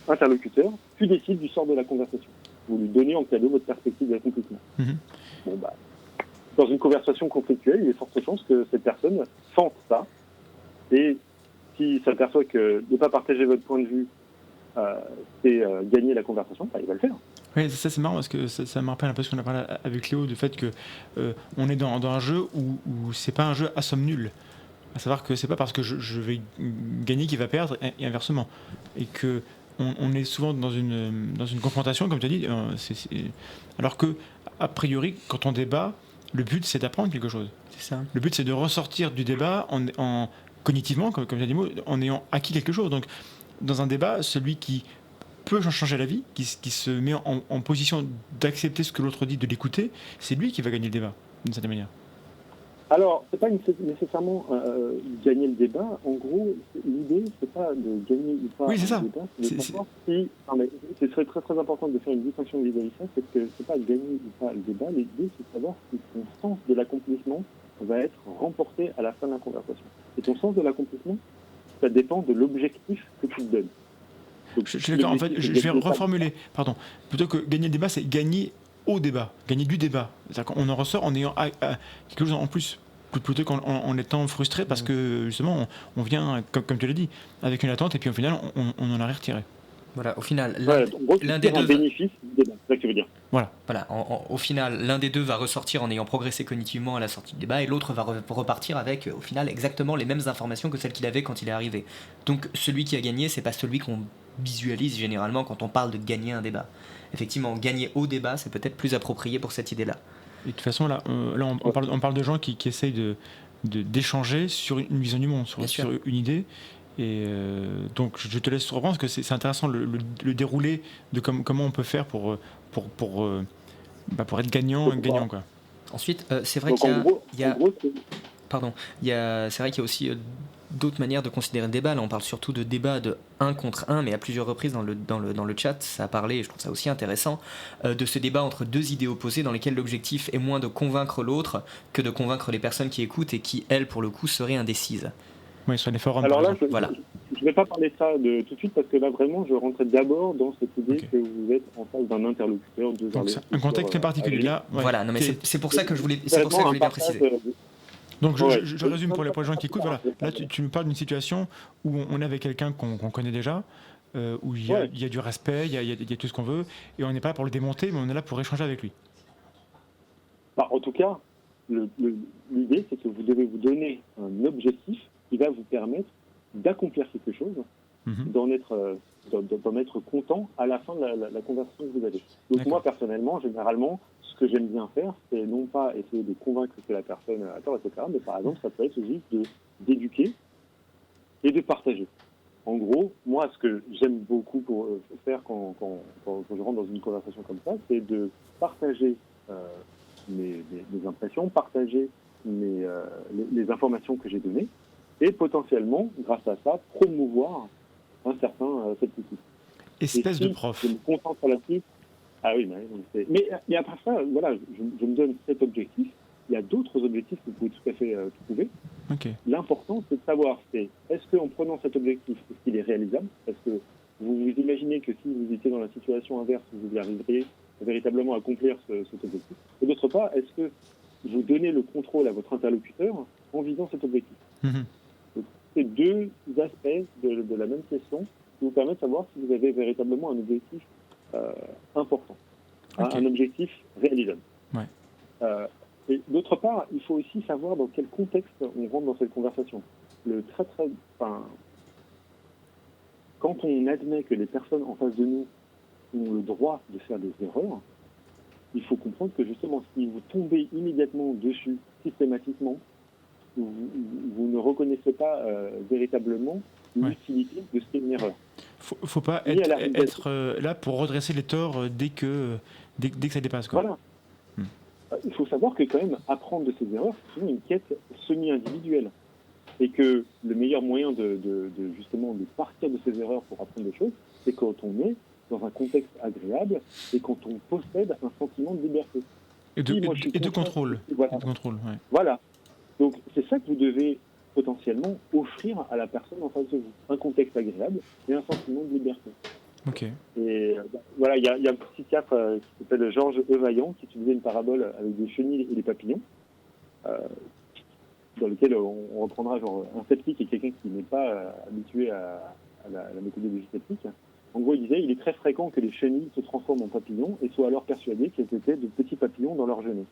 S4: interlocuteur, tu décides du sort de la conversation. vous lui donnez en cadeau votre perspective d'accomplissement.
S3: Mhm.
S4: Bon, bah, dans une conversation conflictuelle, il y a de fortes chances que cette personne sente ça, et s'il s'aperçoit que de ne pas partager votre point de vue, c'est gagner la conversation, bah, il va le faire.
S3: Oui, ça c'est marrant parce que ça me rappelle un peu ce qu'on a parlé avec Léo du fait que on est dans un jeu où c'est pas un jeu à somme nulle. À savoir que c'est pas parce que je vais gagner qu'il va perdre et inversement. Et que on est souvent dans une confrontation, comme tu as dit, alors que, a priori, quand on débat, le but c'est d'apprendre quelque chose.
S2: C'est ça.
S3: Le but c'est de ressortir du débat cognitivement, comme tu as dit, en ayant acquis quelque chose. Donc, dans un débat, celui qui peut changer la vie, qui se met en position d'accepter ce que l'autre dit, de l'écouter, c'est lui qui va gagner le débat, d'une certaine manière.
S4: Alors, c'est pas nécessairement gagner le débat. En gros, l'idée, c'est pas de gagner ou pas
S3: Oui, c'est ça.
S4: le débat, c'est de savoir si... Non, mais ce serait très très important de faire une distinction vis-à-vis de ça, c'est que c'est pas gagner ou pas le débat. L'idée, c'est de savoir si ton sens de l'accomplissement va être remporté à la fin de la conversation. Et ton sens de l'accomplissement, ça dépend de l'objectif que tu te donnes. Donc,
S3: Je suis d'accord. En fait, je vais reformuler. Pardon. Plutôt que gagner le débat, c'est gagner au débat, gagner du débat. C'est-à-dire qu'on en ressort en ayant quelque chose en plus, plutôt qu'en étant frustré parce que justement on vient, comme tu l'as dit, avec une attente et puis au final on en a retiré.
S2: Voilà, au final,
S4: l'un des deux bénéfice du débat, c'est ça que tu veux dire.
S2: Voilà, au final, l'un des deux va ressortir en ayant progressé cognitivement à la sortie du débat et l'autre va repartir avec, au final, exactement les mêmes informations que celles qu'il avait quand il est arrivé. Donc celui qui a gagné, c'est pas celui qu'on visualise généralement quand on parle de gagner un débat. Effectivement, gagner au débat, c'est peut-être plus approprié pour cette idée-là.
S3: Et de toute façon, là, on parle de gens qui essayent d'échanger sur une vision du monde, sur une idée. Et donc, je te laisse reprendre parce que c'est intéressant le déroulé de comment on peut faire pour être gagnant, quoi.
S2: Ensuite, c'est vrai qu'il y a c'est vrai qu'il y a aussi d'autres manières de considérer le débat. Là, on parle surtout de débat de 1 contre 1, mais à plusieurs reprises dans le chat, ça a parlé, et je trouve ça aussi intéressant, de ce débat entre deux idées opposées dans lesquelles l'objectif est moins de convaincre l'autre que de convaincre les personnes qui écoutent et qui, elles, pour le coup, seraient indécises.
S3: Oui, sur les forums.
S4: Alors là, je ne vais pas parler de ça tout de suite parce que là, vraiment, je rentrais d'abord dans cette idée que vous êtes en face d'un interlocuteur.
S3: Donc, c'est un contexte très particulier. Là,
S2: voilà, non, mais c'est pour ça que je voulais bien préciser.
S3: Donc je résume pour les gens qui écoutent. Voilà. Là, tu me parles d'une situation où on est avec quelqu'un qu'on connaît déjà, où il y a du respect, il y a tout ce qu'on veut, et on n'est pas là pour le démonter, mais on est là pour échanger avec lui.
S4: En tout cas, l'idée, c'est que vous devez vous donner un objectif qui va vous permettre d'accomplir quelque chose, d'en être content à la fin de la conversation que vous avez. Donc moi, personnellement, généralement, ce que j'aime bien faire, c'est non pas essayer de convaincre que la personne a tort, etc., mais par exemple, ça peut être juste d'éduquer et de partager. En gros, moi, ce que j'aime beaucoup faire quand je rentre dans une conversation comme ça, c'est de partager mes impressions, partager les informations que j'ai données, et potentiellement, grâce à ça, promouvoir un certain scepticisme.
S3: Espèce de prof.
S4: Je me concentre là-dessus. Ah oui, mais après ça, voilà, je me donne cet objectif. Il y a d'autres objectifs que vous pouvez tout à fait trouver.
S3: Okay.
S4: L'important, c'est de savoir, est-ce qu'en prenant cet objectif, est-ce qu'il est réalisable? Est-ce que vous vous imaginez que si vous étiez dans la situation inverse, vous arriveriez véritablement à accomplir cet objectif? Et d'autre part, est-ce que vous donnez le contrôle à votre interlocuteur en visant cet objectif? Donc, c'est deux aspects de la même question qui vous permettent de savoir si vous avez véritablement un objectif important, un objectif réalisable.
S3: Ouais.
S4: Et d'autre part, il faut aussi savoir dans quel contexte on rentre dans cette conversation. Quand on admet que les personnes en face de nous ont le droit de faire des erreurs, il faut comprendre que justement, si vous tombez immédiatement dessus, systématiquement, vous ne reconnaissez pas véritablement l'utilité de ce qu'est une erreur.
S3: Faut pas être là pour redresser les torts dès que ça dépasse, quoi.
S4: Voilà. Il faut savoir que quand même, apprendre de ses erreurs, c'est souvent une quête semi-individuelle. Et que le meilleur moyen justement de partir de ses erreurs pour apprendre des choses, c'est quand on est dans un contexte agréable et quand on possède un sentiment de liberté.
S3: Et de contrôle.
S4: Voilà. Donc c'est ça que vous devez potentiellement offrir à la personne en face de vous. Un contexte agréable et un sentiment de liberté.
S3: Ok.
S4: Et voilà, il y a un psychiatre qui s'appelle Georges Evaillant qui utilisait une parabole avec des chenilles et des papillons, dans lequel on reprendra genre un sceptique et quelqu'un qui n'est pas habitué à la méthodologie sceptique. En gros, il disait, il est très fréquent que les chenilles se transforment en papillons et soient alors persuadées qu'elles étaient de petits papillons dans leur genêt.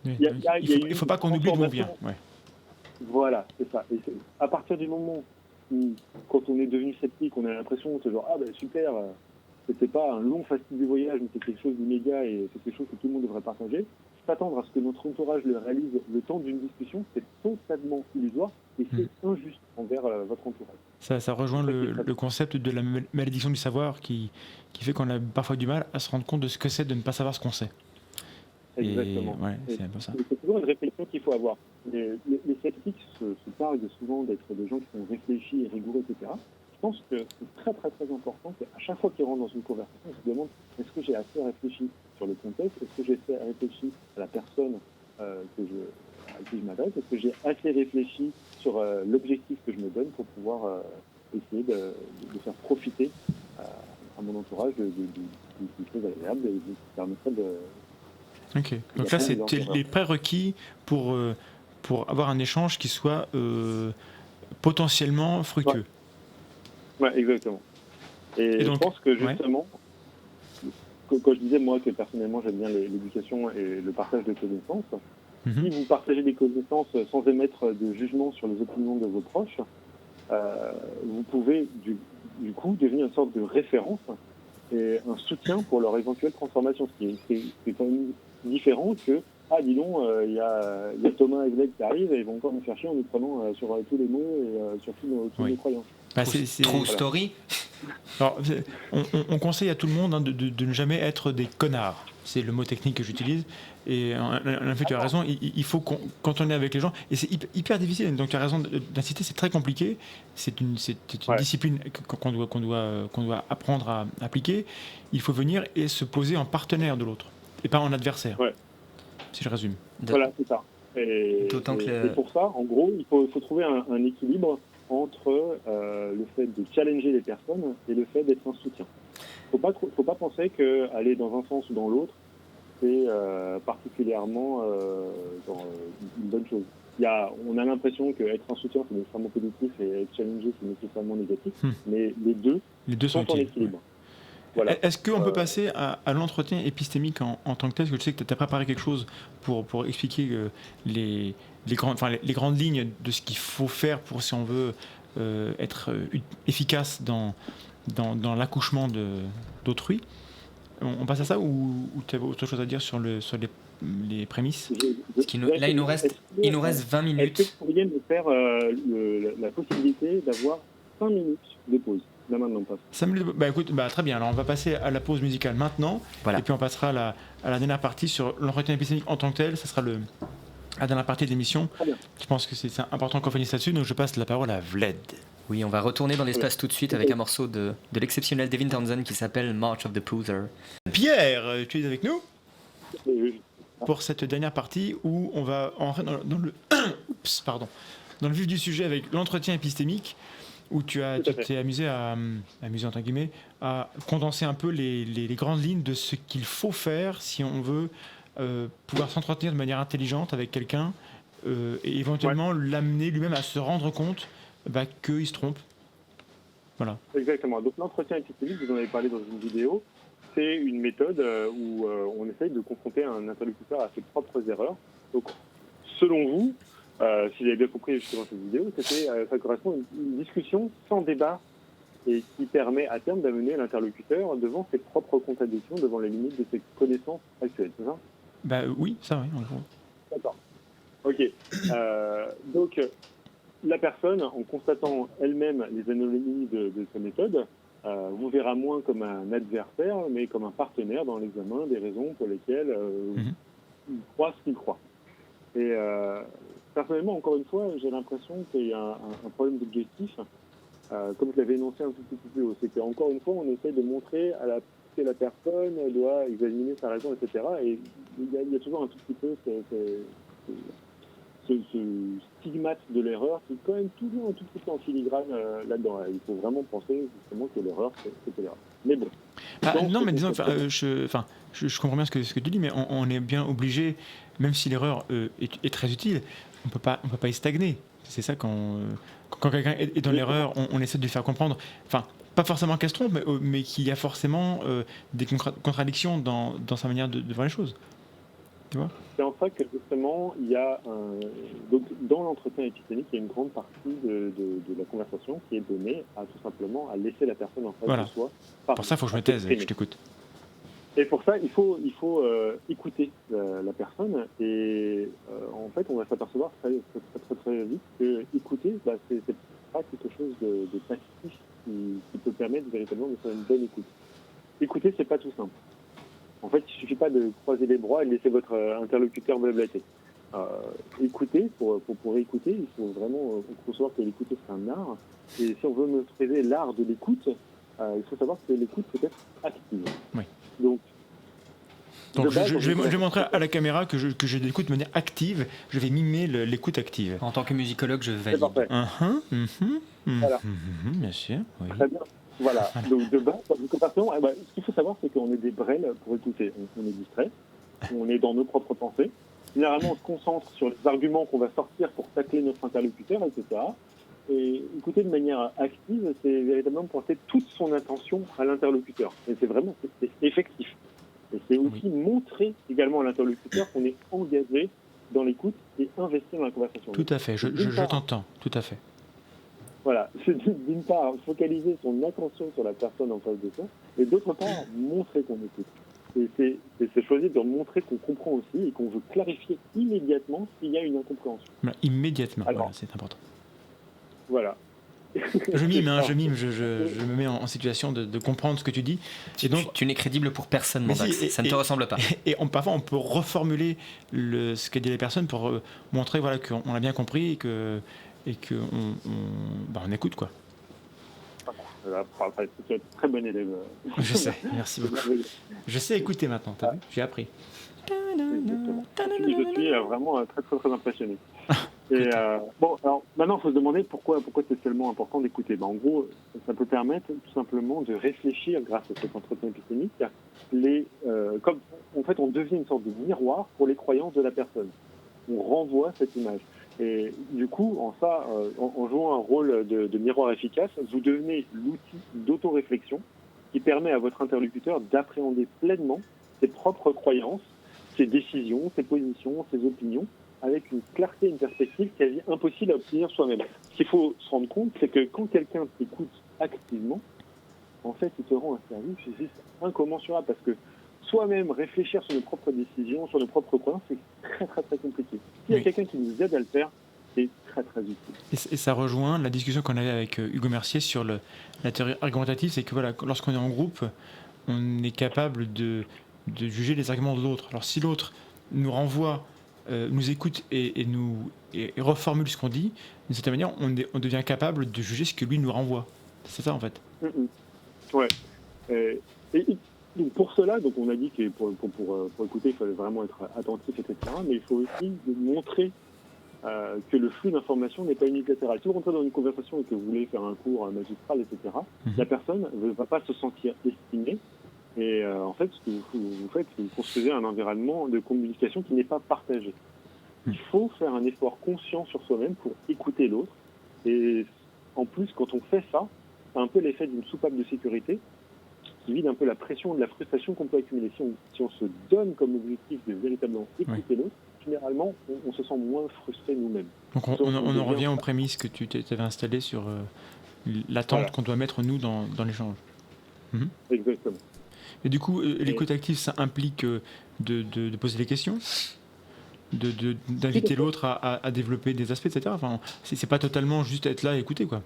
S3: Oui,
S4: Il
S3: il faut pas qu'on oublie d'où on vient. Ouais.
S4: Voilà, c'est ça. Et à partir du moment où, quand on est devenu sceptique, on a l'impression que genre, ah ben super, c'était pas un long fastidieux voyage, mais c'est quelque chose d'immédiat et c'est quelque chose que tout le monde devrait partager. S'attendre à ce que notre entourage le réalise le temps d'une discussion, c'est totalement illusoire et c'est injuste envers votre entourage.
S3: Ça rejoint le concept de la malédiction du savoir qui fait qu'on a parfois du mal à se rendre compte de ce que c'est de ne pas savoir ce qu'on sait.
S4: Exactement.
S3: Et, ouais, c'est un peu ça.
S4: C'est toujours une réflexion qu'il faut avoir. Les sceptiques se targuent souvent d'être des gens qui sont réfléchis et rigoureux, etc. Je pense que c'est très très très important qu'à chaque fois qu'ils rentrent dans une conversation, ils se demandent est-ce que j'ai assez réfléchi sur le contexte, est-ce que j'ai assez réfléchi à la personne à qui je m'adresse, est-ce que j'ai assez réfléchi sur l'objectif que je me donne pour pouvoir essayer de faire profiter à mon entourage de choses agréables et qui permettraient de...
S3: Ok. Donc là, c'est les prérequis pour avoir un échange qui soit potentiellement fructueux.
S4: Ouais, exactement. Et donc, je pense que justement, quand je disais moi que personnellement j'aime bien l'éducation et le partage de connaissances, si vous partagez des connaissances sans émettre de jugement sur les opinions de vos proches, vous pouvez du coup devenir une sorte de référence et un soutien pour leur éventuelle transformation, ce qui est quand même différent que dis donc, il y a Thomas et Greg qui arrivent et ils vont encore nous faire chier en nous prenant sur tous les mots et sur tous nos croyances.
S2: Bah, c'est True story.
S3: Alors, on conseille à tout le monde de ne jamais être des connards. C'est le mot technique que j'utilise. Et en fait, tu as raison. Il faut quand on est avec les gens, et c'est hyper difficile. Donc tu as raison d'inciter. C'est très compliqué. C'est une discipline qu'on doit apprendre à appliquer. Il faut venir et se poser en partenaire de l'autre et pas en adversaire. Ouais. Si je résume.
S4: Voilà, c'est ça. Et pour ça, en gros, il faut trouver un équilibre entre le fait de challenger les personnes et le fait d'être un soutien. Faut pas penser que aller dans un sens ou dans l'autre, c'est particulièrement une bonne chose. On a l'impression qu'être un soutien, c'est nécessairement positif et être challengé, c'est nécessairement négatif. Mais les deux sont en équilibre. Voilà.
S3: Est-ce qu'on peut passer à l'entretien épistémique en tant que tel? Parce que tu sais que tu as préparé quelque chose pour expliquer les grandes lignes de ce qu'il faut faire pour, si on veut être efficace dans l'accouchement d'autrui. On passe à ça ou tu avais autre chose à dire sur les prémices?
S2: Là, il nous reste 20 minutes.
S4: Est-ce que vous pourriez me faire la possibilité d'avoir 5 minutes de pause? Là maintenant, on passe.
S3: 5 minutes. Écoute, très bien. Alors on va passer à la pause musicale maintenant. Voilà. Et puis on passera à la dernière partie sur l'entretien épistémique en tant que tel. Ça sera la dernière partie de l'émission. Je pense que c'est important qu'on finisse là-dessus. Donc je passe la parole à Vlad.
S2: Oui, on va retourner dans l'espace tout de suite avec un morceau de l'exceptionnel Devin Townsend qui s'appelle March of the Poser. Pierre,
S3: tu es avec nous pour cette dernière partie où on va entrer dans le vif du sujet avec l'entretien épistémique, où tu t'es amusé entre guillemets, à condenser un peu les grandes lignes de ce qu'il faut faire si on veut pouvoir s'entretenir de manière intelligente avec quelqu'un et éventuellement l'amener lui-même à se rendre compte qu'il se trompe. Voilà.
S4: Exactement. Donc l'entretien épistémique, vous en avez parlé dans une vidéo, c'est une méthode où on essaye de confronter un interlocuteur à ses propres erreurs. Donc, selon vous, si vous avez bien compris justement cette vidéo, ça correspond à une discussion sans débat et qui permet à terme d'amener l'interlocuteur devant ses propres contradictions, devant les limites de ses connaissances actuelles, c'est ça?
S3: Oui, ça oui, en gros.
S4: D'accord. Ok. Donc, la personne, en constatant elle-même les anomalies de sa méthode, vous verra moins comme un adversaire, mais comme un partenaire dans l'examen des raisons pour lesquelles il croit ce qu'il croit. Et personnellement, encore une fois, j'ai l'impression qu'il y a un problème d'objectif, comme je l'avais énoncé un tout petit peu plus haut. C'est qu'encore une fois, on essaie de montrer que la personne doit examiner sa raison, etc. Et il y a toujours un tout petit peu ce stigmate de l'erreur qui est quand même toujours un tout petit peu en filigrane là-dedans. Il faut vraiment penser justement que l'erreur, c'est l'erreur. Mais bon.
S3: Non, mais disons, je comprends bien ce que tu dis, mais on est bien obligé, même si l'erreur est très utile, on peut pas y stagner. C'est ça quand quelqu'un est dans l'erreur, on essaie de lui faire comprendre, enfin, pas forcément qu'elle se trompe, mais qu'il y a forcément des contradictions dans sa manière de voir les choses. Tu vois ?
S4: C'est en ça que justement, il y a donc dans l'entretien épistémique, il y a une grande partie de la conversation qui est donnée à tout simplement à laisser la personne en face de soi.
S3: Pour ça, il faut que je me taise, je t'écoute.
S4: Et pour ça, il faut écouter la personne et en fait, on va s'apercevoir très vite que écouter, c'est pas quelque chose de passif qui peut permettre véritablement de faire une bonne écoute. Écouter, c'est pas tout simple. En fait, il suffit pas de croiser les bras et de laisser votre interlocuteur blablater. Écouter, pour écouter, il faut vraiment concevoir que l'écouter c'est un art. Et si on veut maîtriser l'art de l'écoute, il faut savoir que l'écoute peut être active.
S3: Oui.
S4: Donc
S3: je vais montrer à la caméra que je l'écoute de manière active. Je vais mimer l'écoute active.
S2: En tant que musicologue, je valide.
S4: C'est parfait. Voilà.
S3: Bien sûr. Oui.
S4: Très bien. Voilà. Donc de base, dans une conversation, ce qu'il faut savoir, c'est qu'on est des brels pour écouter. On est distrait, on est dans nos propres pensées. Généralement, on se concentre sur les arguments qu'on va sortir pour tacler notre interlocuteur, etc. Et écouter de manière active, c'est véritablement porter toute son attention à l'interlocuteur. Et c'est vraiment c'est effectif. Et c'est aussi montrer également à l'interlocuteur qu'on est engagé dans l'écoute et investi dans la conversation.
S3: Tout à fait, je t'entends, tout à fait.
S4: Voilà, c'est d'une part focaliser son attention sur la personne en face de soi, et d'autre part montrer qu'on écoute. Et c'est choisir de montrer qu'on comprend aussi et qu'on veut clarifier immédiatement s'il y a une incompréhension.
S3: Voilà, immédiatement, voilà, c'est important.
S4: Voilà.
S3: Je mime, je me mets en situation de comprendre ce que tu dis. Et donc,
S2: tu n'es crédible pour personne, Mandax. Ça ne te ressemble pas.
S3: Et parfois, on peut reformuler ce qu'a dit la personne pour montrer qu'on l'a bien compris et que on écoute, quoi.
S4: Tu es très bon élève.
S3: Je sais, merci beaucoup. Je sais écouter maintenant, t'as vu ? J'ai appris.
S4: Je suis vraiment très très très impressionné. Et alors maintenant, il faut se demander pourquoi c'est tellement important d'écouter. En gros, ça peut permettre tout simplement de réfléchir grâce à cet entretien épistémique. Comme en fait, on devient une sorte de miroir pour les croyances de la personne. On renvoie cette image. Et du coup, en jouant un rôle de miroir efficace, vous devenez l'outil d'autoréflexion qui permet à votre interlocuteur d'appréhender pleinement ses propres croyances, ses décisions, ses positions, ses opinions, avec une clarté et une perspective quasi impossible à obtenir soi-même. Ce qu'il faut se rendre compte, c'est que quand quelqu'un t'écoute activement, en fait, il te rend un service juste incommensurable, parce que soi-même réfléchir sur nos propres décisions, sur nos propres croyances, c'est très très très compliqué. S'il y a quelqu'un qui nous aide à le faire, c'est très très utile.
S3: Et ça rejoint la discussion qu'on avait avec Hugo Mercier sur la théorie argumentative, c'est que voilà, lorsqu'on est en groupe, on est capable de juger les arguments de l'autre. Alors si l'autre nous renvoie, nous écoute et reformule ce qu'on dit, d'une certaine manière, on devient capable de juger ce que lui nous renvoie. C'est ça en fait.
S4: Ouais. Donc pour cela, on a dit que pour écouter, il fallait vraiment être attentif, etc. Mais il faut aussi montrer que le flux d'informations n'est pas unilatéral. Si vous rentrez dans une conversation et que vous voulez faire un cours magistral, etc., la personne ne va pas se sentir estimée. Et en fait, ce que vous faites, c'est que vous construisez un environnement de communication qui n'est pas partagé. Il faut faire un effort conscient sur soi-même pour écouter l'autre. Et en plus, quand on fait ça, c'est un peu l'effet d'une soupape de sécurité qui vide un peu la pression et la frustration qu'on peut accumuler. Si on se donne comme objectif de véritablement écouter l'autre, généralement, on se sent moins frustré nous-mêmes.
S3: Donc on en revient aux prémices que tu t'avais installées sur l'attente qu'on doit mettre, nous, dans l'échange.
S4: Exactement.
S3: Et du coup, l'écoute active, ça implique de poser des questions, d'inviter l'autre à développer des aspects, etc. Enfin, c'est pas totalement juste être là et écouter, quoi,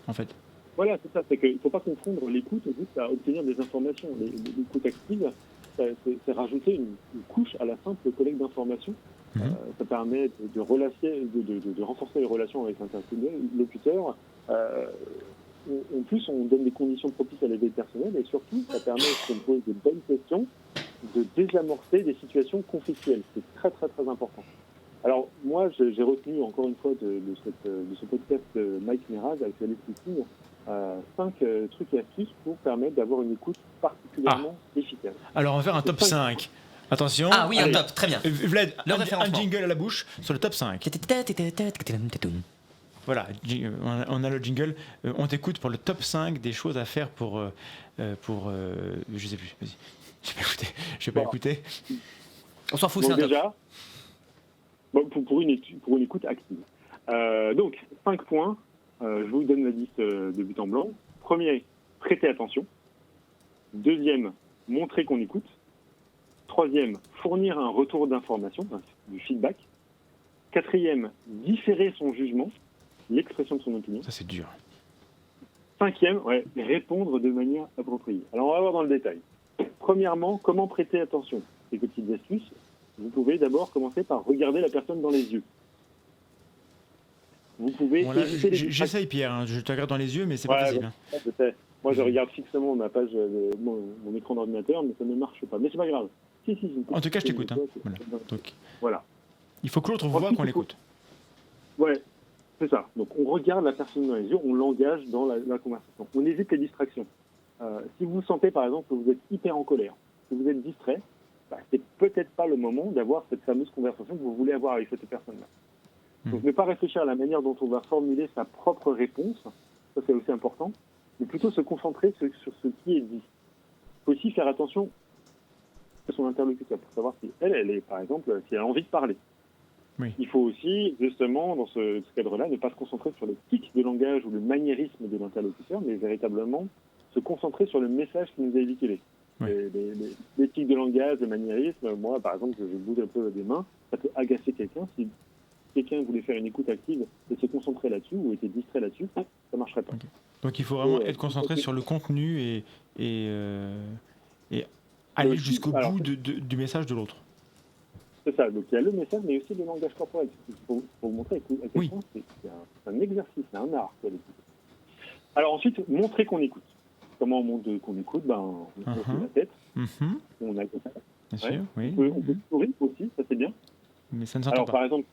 S3: en fait. Voilà,
S4: c'est ça. C'est qu'il ne faut pas confondre l'écoute juste à obtenir des informations. L'écoute active, c'est rajouter une couche à la simple collecte d'informations. Ça permet de renforcer les relations avec l'interlocuteur. En plus, on donne des conditions propices à l'éveil personnel et surtout, ça permet, si on pose de bonnes questions, de désamorcer des situations conflictuelles. C'est très, très, très important. Alors, moi, j'ai retenu encore une fois de ce podcast Mike Meraz avec Alice Speaking 5 trucs et astuces pour permettre d'avoir une écoute particulièrement efficace.
S3: Alors, on va faire un top 5. Attention.
S2: Ah oui, un
S4: Allez.
S2: top, très bien.
S3: Vlad,
S2: Le
S3: un
S2: référencement.
S3: jingle à la bouche sur le top 5. Voilà, on a le jingle. On t'écoute pour le top 5 des choses à faire pour je sais plus, vas-y. Je vais pas écouter.
S2: On s'en fout,
S4: Donc
S2: c'est un top.
S4: déjà, pour une écoute active. Donc, 5 points. Je vous donne la liste de but en blanc. Premier, prêter attention. Deuxième, montrer qu'on écoute. Troisième, fournir un retour d'information, du feedback. Quatrième, différer son jugement, l'expression de son opinion.
S3: Ça, c'est dur.
S4: Cinquième, répondre de manière appropriée. Alors, on va voir dans le détail. Premièrement, comment prêter attention? Ces petites astuces, vous pouvez d'abord commencer par regarder la personne dans les yeux. Vous pouvez
S3: Bon, là,
S4: éviter les
S3: j'essaye, Pierre. Hein. Je te regarde dans les yeux, mais c'est
S4: Ouais,
S3: pas facile. Hein.
S4: je sais. Moi, je regarde fixement ma page, mon écran d'ordinateur, mais ça ne marche pas. Mais c'est pas grave. Si,
S3: En tout cas, je t'écoute. Hein.
S4: Voilà.
S3: Donc,
S4: Voilà.
S3: il faut que l'autre voit
S4: Ensuite,
S3: qu'on l'écoute.
S4: Ouais, c'est ça. Donc, on regarde la personne dans les yeux, on l'engage dans la conversation. On évite les distractions. Si vous sentez, par exemple, que vous êtes hyper en colère, que vous êtes distrait, c'est peut-être pas le moment d'avoir cette fameuse conversation que vous voulez avoir avec cette personne-là. Donc, ne pas réfléchir à la manière dont on va formuler sa propre réponse, ça c'est aussi important, mais plutôt se concentrer sur ce qui est dit. Il faut aussi faire attention à son interlocuteur pour savoir si elle est, par exemple, si elle a envie de parler.
S3: Oui.
S4: Il faut aussi, justement, dans ce cadre-là, ne pas se concentrer sur le tic de langage ou le maniérisme de l'interlocuteur, mais véritablement se concentrer sur le message qui nous est véhiculé.
S3: Oui.
S4: Les tics de langage, le maniérisme, moi, par exemple, je bouge un peu des mains, ça peut agacer quelqu'un. Si quelqu'un voulait faire une écoute active et se concentrer là-dessus ou était distrait là-dessus, ça marcherait pas.
S3: Okay. Donc il faut vraiment être concentré sur le contenu et aller jusqu'au bout du message de l'autre.
S4: C'est ça, donc il y a le message, mais aussi le langage corporel. Pour vous montrer à quel point c'est un exercice, c'est un art. Quoi, l'écoute. Alors ensuite, montrer qu'on écoute. Comment on montre qu'on écoute? On montre la tête, on a
S3: bien sûr, oui.
S4: On peut sourire aussi, ça c'est bien.
S3: Mais ça ne s'entend
S4: Alors
S3: pas.
S4: par exemple,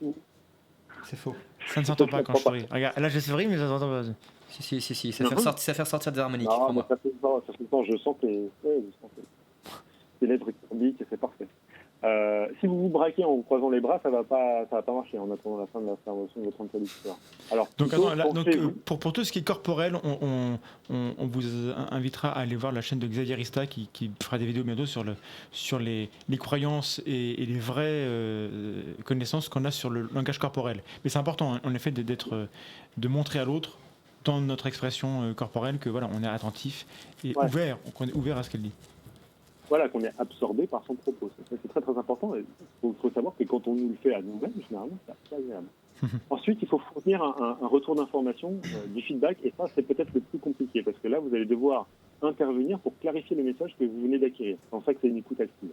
S2: C'est faux.
S3: Ça ne s'entend pas quand je souris. Regarde, là je souris, mais ça ne s'entend pas.
S2: Si, ça fait sortir des harmoniques, crois-moi.
S4: Ça fait le temps, je sens les lèvres qui tombiquent et c'est parfait. Si vous vous braquez en vous croisant les bras, ça va pas marcher en attendant la fin de l'intervention de votre interlocuteur. Alors,
S3: donc, pour tout ce qui est corporel, on vous invitera à aller voir la chaîne de Xavier Rista qui fera des vidéos bientôt sur les croyances et les vraies connaissances qu'on a sur le langage corporel. Mais c'est important, en effet, de montrer à l'autre dans notre expression corporelle que voilà, on est attentif et ouvert, qu'on est ouvert à ce qu'elle dit.
S4: Voilà, qu'on est absorbé par son propos. Ça, c'est très très important. Il faut savoir que quand on nous le fait à nous-mêmes, généralement, c'est assez agréable. Ensuite, il faut fournir un retour d'information, du feedback, et ça, c'est peut-être le plus compliqué, parce que là, vous allez devoir intervenir pour clarifier le message que vous venez d'acquérir. C'est en ça que c'est une écoute active.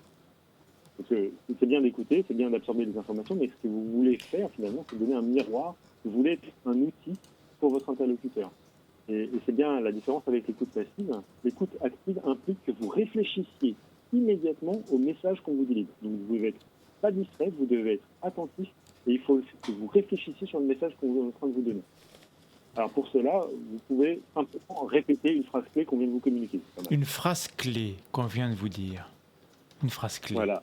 S4: Parce que c'est bien d'écouter, c'est bien d'absorber les informations, mais ce que vous voulez faire, finalement, c'est donner un miroir. Vous voulez être un outil pour votre interlocuteur. Et c'est bien la différence avec l'écoute passive. L'écoute active implique que vous réfléchissiez immédiatement au message qu'on vous délivre. Donc vous devez être pas distrait, vous devez être attentif, et il faut que vous réfléchissiez sur le message qu'on est en train de vous donner. Alors pour cela, vous pouvez simplement répéter une phrase clé qu'on vient de vous communiquer.
S3: Une phrase clé qu'on vient de vous dire. Une phrase clé.
S4: Voilà.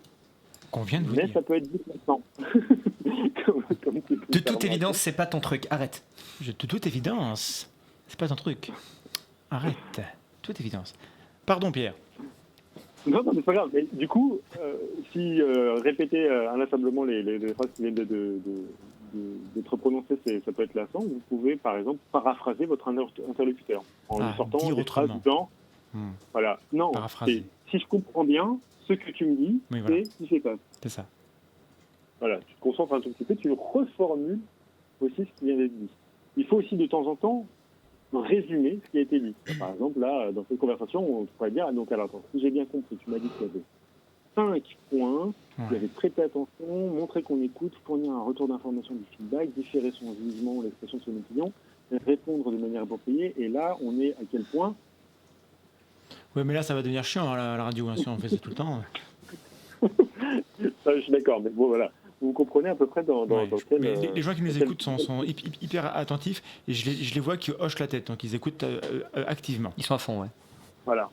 S3: Qu'on vient de vous
S4: Mais
S3: dire.
S4: ça peut être dit maintenant.
S2: De toute évidence, c'est pas ton truc. Arrête.
S3: De toute évidence, c'est pas ton truc. Arrête. De toute évidence. Pardon, Pierre.
S4: Non, mais c'est pas grave. Mais du coup, si répéter inlassablement les phrases qui viennent d'être prononcées, ça peut être lassant. Vous pouvez, par exemple, paraphraser votre interlocuteur en lui sortant des phrases du genre. Voilà. Non, si je comprends bien, ce que tu me dis, c'est ce qui s'est passé.
S3: C'est ça.
S4: Voilà, tu te concentres un tout petit peu, tu reformules aussi ce qui vient d'être dit. Il faut aussi de temps en temps résumer ce qui a été dit. Par exemple, là, dans cette conversation, on pourrait dire, donc alors, attends, si j'ai bien compris, tu m'as dit qu'il y avait 5 points, il y avait prêter attention, montrer qu'on écoute, fournir un retour d'information du feedback, différer son jugement ou l'expression de son opinion, répondre de manière appropriée, et là, on est à quel point?
S3: Ouais, mais là, ça va devenir chiant à la radio, hein, si on fait ça tout le temps.
S4: Ça, je suis d'accord, mais bon, voilà. vous comprenez à peu près dans
S3: Ouais,
S4: quel...
S3: mais les gens qui nous
S4: quel-
S3: écoutent sont hyper attentifs et je les vois qui hochent la tête, donc ils écoutent activement.
S2: Ils sont à fond, ouais.
S4: Voilà.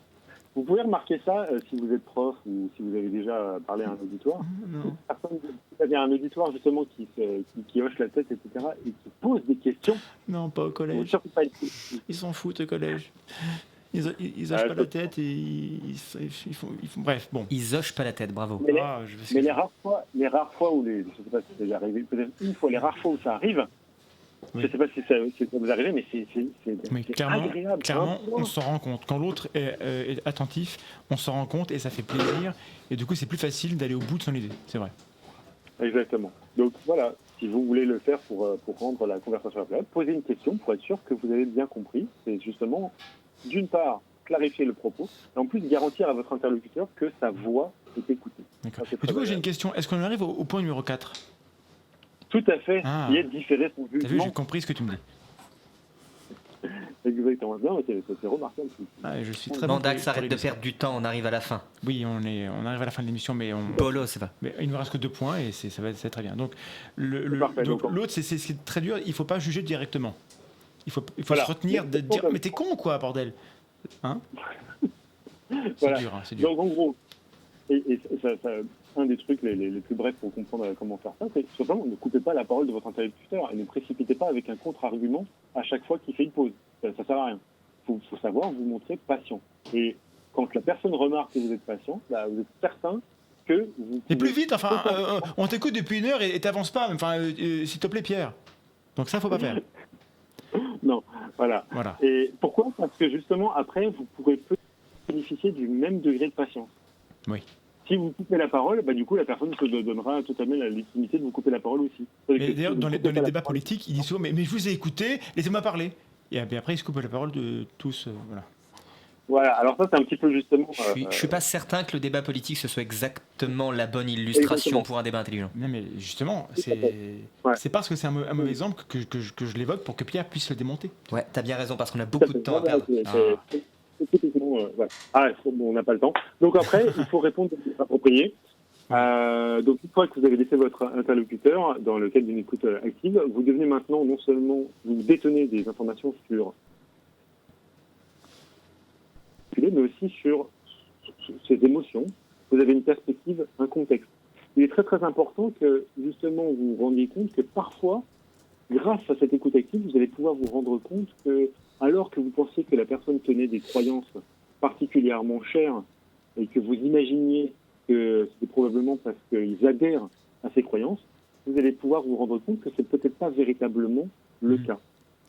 S4: Vous pouvez remarquer ça si vous êtes prof ou si vous avez déjà parlé à un auditoire.
S3: Non.
S4: Vous avez un auditoire justement qui hoche la tête, etc. et qui pose des questions.
S3: Non, pas au
S4: Faut
S3: collège.
S4: surtout pas être...
S3: Ils s'en foutent au collège. Ils hochent
S4: Ah,
S3: pas la tête et ils font. Bref, bon.
S2: Ils hochent pas la tête, bravo.
S4: Mais,
S3: Mais
S4: les rares fois où je sais pas si c'est déjà arrivé, peut-être une fois, les rares fois où ça arrive,
S3: Oui.
S4: je sais pas si ça vous arrive, mais c'est agréable.
S3: clairement,
S4: hein.
S3: on s'en rend compte. Quand l'autre est attentif, on s'en rend compte et ça fait plaisir. Et du coup, c'est plus facile d'aller au bout de son idée. C'est vrai.
S4: Exactement. Donc voilà, si vous voulez le faire pour rendre la conversation agréable, posez une question pour être sûr que vous avez bien compris. C'est justement, d'une part, clarifier le propos, et en plus garantir à votre interlocuteur que sa voix est écoutée.
S3: D'accord.
S4: Ça, c'est
S3: Mais du
S4: très
S3: coup, j'ai
S4: agréable.
S3: une question. Est-ce qu'on arrive au point numéro 4 ?
S4: Tout à fait,
S3: Ah.
S4: qui est différer son
S3: T'as vu,
S4: jugement.
S3: j'ai compris ce que tu me dis.
S4: Exactement. Non, c'est remarquable.
S3: Ah, je suis très bon.
S2: Mandax,
S3: pour
S2: arrête
S3: les
S2: de
S3: dessins.
S2: perdre du temps, on arrive à la fin.
S3: Oui, on arrive à la fin de l'émission, mais
S2: Bolo, c'est pas.
S3: mais il nous reste que 2 points et ça va être très bien. Donc,
S4: Parfait,
S3: donc
S4: donc,
S3: l'autre, c'est ce qui est très dur. Il faut pas juger directement. Il faut
S4: Voilà.
S3: se retenir de dire
S4: Comme-
S3: mais t'es con quoi, bordel. Hein? C'est
S4: Voilà.
S3: dur, hein, c'est dur.
S4: Donc en gros, et un des trucs les plus brefs pour comprendre comment faire ça, c'est simplement ne coupez pas la parole de votre interlocuteur et ne précipitez pas avec un contre-argument à chaque fois qu'il fait une pause. Ça sert à rien. Faut savoir vous montrer patient. Et quand la personne remarque que vous êtes patient, bah, vous êtes certain que vous...
S3: Mais plus
S4: pouvez-
S3: vite, enfin, on t'écoute depuis 1 heure et t'avances pas. Enfin, s'il te plaît, Pierre. Donc ça, faut pas faire.
S4: Non, voilà.
S3: Voilà.
S4: Et pourquoi ? Parce que justement, après, vous pourrez peut-être bénéficier du même degré de patience.
S3: Oui.
S4: Si vous coupez la parole, bah, du coup, la personne se donnera totalement la légitimité de vous couper la parole aussi.
S3: Mais
S4: Si
S3: d'ailleurs,
S4: vous
S3: dans les
S4: coupez pas la
S3: débats
S4: parole-
S3: politiques, ils disent souvent mais je vous ai écouté, laissez-moi parler. Et après, ils se coupent la parole de tous. Voilà.
S4: Voilà, alors ça, c'est un petit peu justement...
S2: Je suis pas certain que le débat politique ce soit exactement la bonne illustration
S4: Exactement.
S2: pour un débat intelligent.
S3: Non, mais justement,
S4: Tout à fait. Ouais.
S3: c'est parce que c'est un mauvais exemple que je l'évoque pour que Pierre puisse le démonter.
S2: Ouais, t'as bien raison parce qu'on a beaucoup de temps à perdre.
S4: C'est typiquement, voilà. Ah, bon, on n'a pas le temps. Donc après, il faut répondre de manière appropriée. Donc une fois que vous avez laissé votre interlocuteur dans le cadre d'une écoute active, vous devenez maintenant non seulement vous détenez des informations sur mais aussi sur ses émotions. Vous avez une perspective, un contexte. Il est très très important que justement vous vous rendiez compte que parfois, grâce à cette écoute active, vous allez pouvoir vous rendre compte que alors que vous pensiez que la personne tenait des croyances particulièrement chères et que vous imaginiez que c'était probablement parce qu'ils adhèrent à ces croyances, vous allez pouvoir vous rendre compte que c'est peut-être pas véritablement le cas.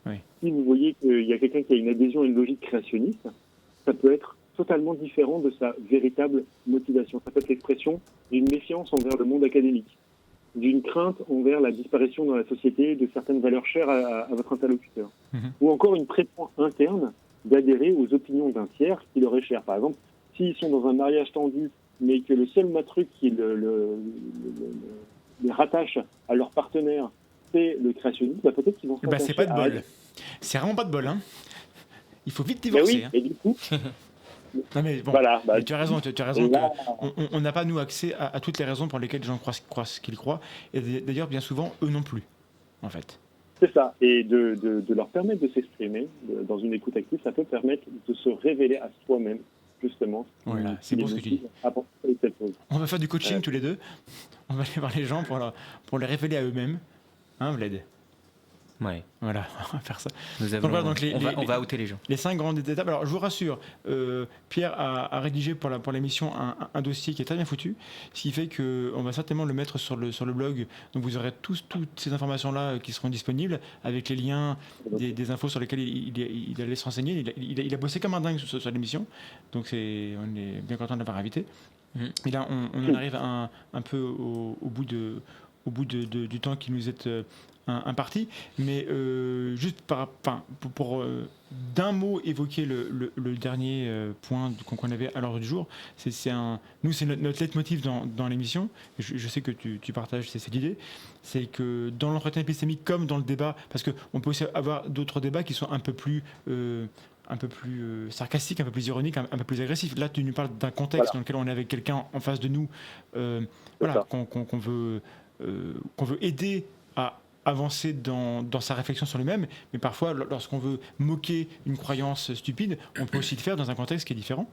S3: Oui.
S4: Si vous voyez qu'il y a quelqu'un qui a une adhésion à une logique créationniste, ça peut être totalement différent de sa véritable motivation. Ça peut être l'expression d'une méfiance envers le monde académique, d'une crainte envers la disparition dans la société de certaines valeurs chères à votre interlocuteur, ou encore une pression interne d'adhérer aux opinions d'un tiers qui leur est cher. Par exemple, s'ils sont dans un mariage tendu, mais que le seul truc qui les rattache à leur partenaire, c'est le créationnisme, bah peut-être qu'ils vont
S3: Bah, c'est pas de
S4: s'attacher
S3: bol. C'est vraiment pas de bol, hein. Il faut vite
S4: Mais
S3: divorcer.
S4: oui,
S3: Hein.
S4: et du coup,
S3: Non mais bon,
S4: voilà. Bah,
S3: mais tu as raison, tu as raison.
S4: et là,
S3: On n'a pas nous accès à toutes les raisons pour lesquelles les gens croient ce qu'ils croient. Et d'ailleurs, bien souvent, eux non plus, en fait.
S4: c'est ça. Et de leur permettre de s'exprimer dans une écoute active, ça peut permettre de se révéler à soi-même, justement.
S3: Voilà, c'est beau ce que tu dis. On va faire du coaching tous les deux. On va aller voir les gens pour les révéler à eux-mêmes. Hein, Vlad ?
S2: Ouais,
S3: Voilà, on va faire ça.
S2: nous avons,
S3: voilà, donc
S2: on va outer les gens.
S3: Les 5 grandes étapes. Alors, je vous rassure, Pierre a rédigé pour l'émission un dossier qui est très bien foutu, ce qui fait qu'on va certainement le mettre sur le blog. Donc, vous aurez toutes ces informations-là qui seront disponibles, avec les liens des infos sur lesquelles il allait se renseigner. Il a bossé comme un dingue sur l'émission, donc on est bien content de l'avoir invité. Et là, on en arrive un peu au bout du temps qui nous est imparti, mais juste pour d'un mot évoquer le dernier point qu'on avait à l'ordre du jour, c'est notre leitmotiv dans l'émission. Je sais que tu partages cette idée, c'est que dans l'entretien épistémique comme dans le débat, parce qu'on peut aussi avoir d'autres débats qui sont un peu plus sarcastique, un peu plus ironique, un peu plus agressif. Là, tu nous parles d'un contexte dans lequel on est avec quelqu'un en face de nous, qu'on veut qu'on veut aider à avancer dans sa réflexion sur lui-même, mais parfois, lorsqu'on veut moquer une croyance stupide, on peut aussi le faire dans un contexte qui est différent.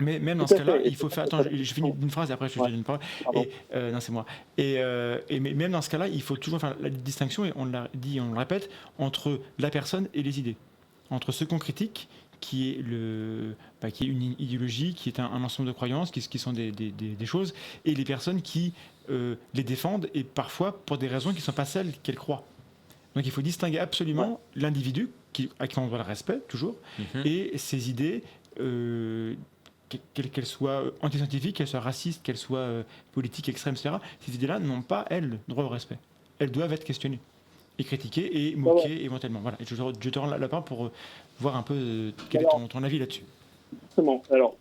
S3: Mais même dans ce cas-là, il faut faire... Attends, je finis une phrase et après je te donne une parole. Non, c'est moi. Mais même dans ce cas-là, il faut toujours faire la distinction, et on l'a dit, on le répète, entre la personne et les idées. Entre ce qu'on critique, qui est une idéologie, qui est un ensemble de croyances, qui sont des choses, et les personnes qui les défendent, et parfois pour des raisons qui ne sont pas celles qu'elles croient. Donc il faut distinguer absolument l'individu, à qui on doit le respect, toujours, et ses idées, qu'elles soient antiscientifiques, qu'elles soient racistes, qu'elles soient politiques, extrêmes, etc. Ces idées-là n'ont pas, elles, droit au respect. Elles doivent être questionnées et critiquées et moquées éventuellement. Voilà. Et je te rends la parole pour voir un peu quel est ton avis là-dessus.
S4: Justement, alors,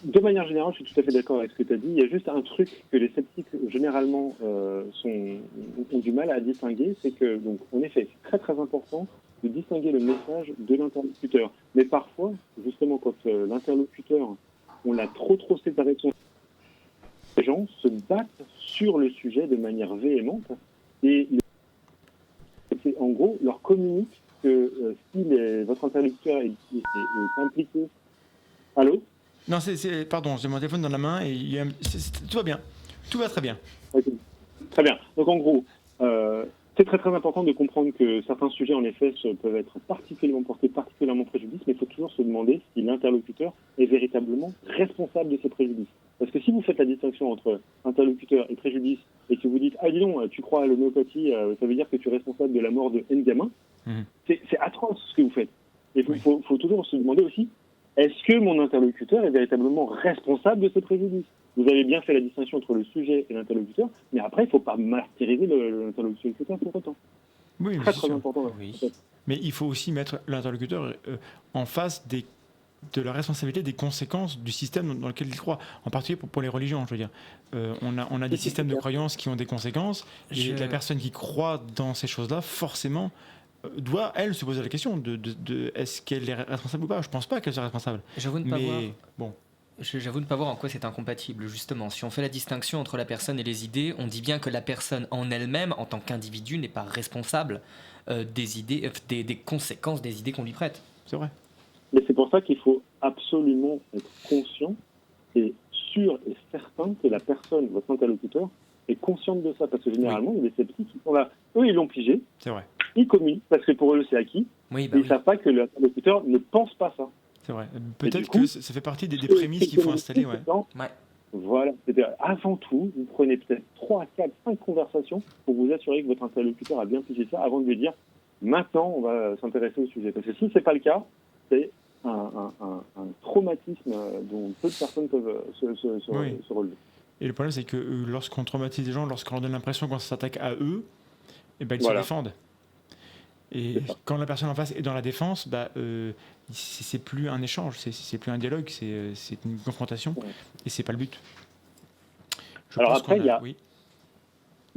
S4: de manière générale, je suis tout à fait d'accord avec ce que tu as dit. Il y a juste un truc que les sceptiques, généralement, ont du mal à distinguer, c'est que, donc, en effet, c'est très très important de distinguer le message de l'interlocuteur. Mais parfois, justement, quand l'interlocuteur, on l'a trop séparé de son... Les gens se battent sur le sujet de manière véhémente et en gros, leur communique que si votre interlocuteur est impliqué... Allô ?
S3: Non, pardon, j'ai mon téléphone dans la main et tout va bien. Tout va très bien.
S4: Okay. Très bien. Donc en gros, c'est très très important de comprendre que certains sujets, en effet, peuvent être particulièrement préjudice, mais il faut toujours se demander si l'interlocuteur est véritablement responsable de ces préjudices. Parce que si vous faites la distinction entre interlocuteur et préjudice, et que vous dites « Ah dis donc, tu crois à l'homéopathie, ça veut dire que tu es responsable de la mort de N gamins », c'est atroce ce que vous faites. Et il faut toujours se demander aussi, est-ce que mon interlocuteur est véritablement responsable de ces préjudices ? Vous avez bien fait la distinction entre le sujet et l'interlocuteur, mais après, il ne faut pas martyriser l'interlocuteur pour autant.
S3: Oui,
S4: très important.
S2: Oui.
S3: Mais il faut aussi mettre l'interlocuteur en face de la responsabilité des conséquences du système dans lequel il croit, en particulier pour les religions, je veux dire. On a des systèmes de croyances qui ont des conséquences, et la personne qui croit dans ces choses-là, forcément, doit, elle, se poser la question de est-ce qu'elle est responsable ou pas. Je ne pense pas qu'elle soit responsable.
S2: J'avoue ne pas voir en quoi c'est incompatible, justement. Si on fait la distinction entre la personne et les idées, on dit bien que la personne en elle-même, en tant qu'individu, n'est pas responsable des idées, des conséquences des idées qu'on lui prête.
S3: C'est vrai.
S4: Mais c'est pour ça qu'il faut absolument être conscient et sûr et certain que la personne, votre interlocuteur, est consciente de ça. Parce que généralement, il y a des sceptiques qui sont là. Eux, ils l'ont pigé.
S3: C'est vrai.
S4: Ils communiquent parce que pour eux, c'est acquis.
S2: Oui,
S4: ils ne savent pas que l'interlocuteur ne pense pas ça.
S3: C'est vrai. Peut-être que ça fait partie des prémices qu'il faut installer.
S4: Voilà. C'est-à-dire, avant tout, vous prenez peut-être 3, 4, 5 conversations pour vous assurer que votre interlocuteur a bien pigé ça avant de lui dire maintenant, on va s'intéresser au sujet. Parce que si ce n'est pas le cas, c'est un traumatisme dont peu de personnes peuvent se relever.
S3: Et le problème, c'est que lorsqu'on traumatise les gens, lorsqu'on leur donne l'impression qu'on s'attaque à eux, ils se défendent. Et quand la personne en face est dans la défense, c'est plus un échange, c'est plus un dialogue, c'est une confrontation, et c'est pas le but.
S4: Alors après, il y a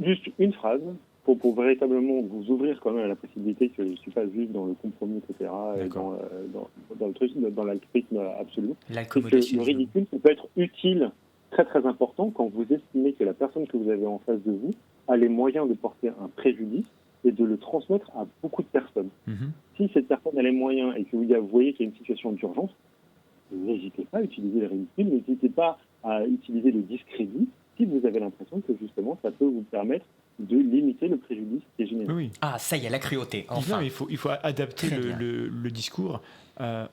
S4: juste une phrase pour véritablement vous ouvrir quand même à la possibilité que je ne suis pas juste dans le compromis, etc., et dans le truc, dans l'altruisme absolu. Le ridicule, ça peut être utile, très très important, quand vous estimez que la personne que vous avez en face de vous a les moyens de porter un préjudice et de le transmettre à beaucoup de personnes. Si cette personne a les moyens et que vous voyez qu'il y a une situation d'urgence, n'hésitez pas à utiliser le ridicule, n'hésitez pas à utiliser le discrédit si vous avez l'impression que justement ça peut vous permettre de limiter le préjudice qui est généré.
S3: Oui.
S2: Ah, ça y est, la cruauté, enfin.
S3: Non, il faut adapter le discours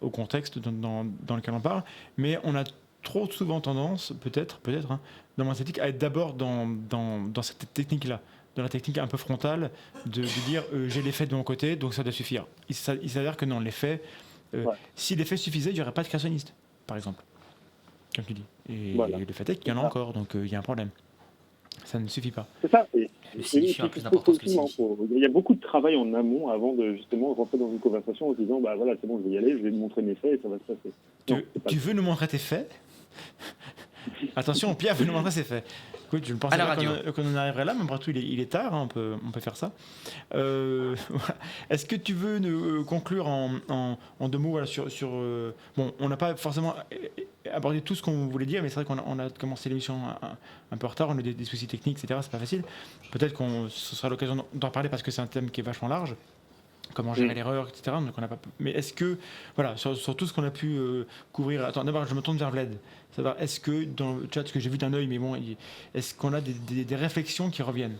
S3: au contexte dans lequel on parle, mais on a trop souvent tendance, peut-être, dans mon esthétique, à être d'abord dans cette technique-là, dans la technique un peu frontale, de dire j'ai les faits de mon côté, donc ça doit suffire. Il s'avère que non, les faits, si les faits suffisaient, il n'y aurait pas de créationniste, par exemple, comme tu dis. Et le fait est qu'il y en a encore, donc il y a un problème. Ça ne suffit pas.
S4: C'est ça.
S2: Le silicieux a plus d'importance que le silicieux.
S4: Il y a beaucoup de travail en amont avant de justement rentrer dans une conversation en se disant voilà, c'est bon, je vais y aller, je vais te montrer mes faits et ça va se passer.
S3: Tu veux nous montrer tes faits? Attention, Pierre veut nous montrer ses faits. Écoute, je ne pensais pas qu'on en arriverait là, mais après tout, il est tard, on peut faire ça. Est-ce que tu veux nous conclure en 2 mots sur bon, on n'a pas forcément abordé tout ce qu'on voulait dire, mais c'est vrai qu'on a commencé l'émission un peu en retard, on a des soucis techniques, etc. C'est pas facile. Peut-être ce sera l'occasion d'en parler parce que c'est un thème qui est vachement large. Comment gérer l'erreur, etc. Donc on n'a pas... Mais est-ce que, voilà, sur tout ce qu'on a pu couvrir... Attends, d'abord, je me tourne vers Vlad. Savoir, est-ce que, dans le chat, ce que j'ai vu d'un œil, mais bon, est-ce qu'on a des réflexions qui reviennent?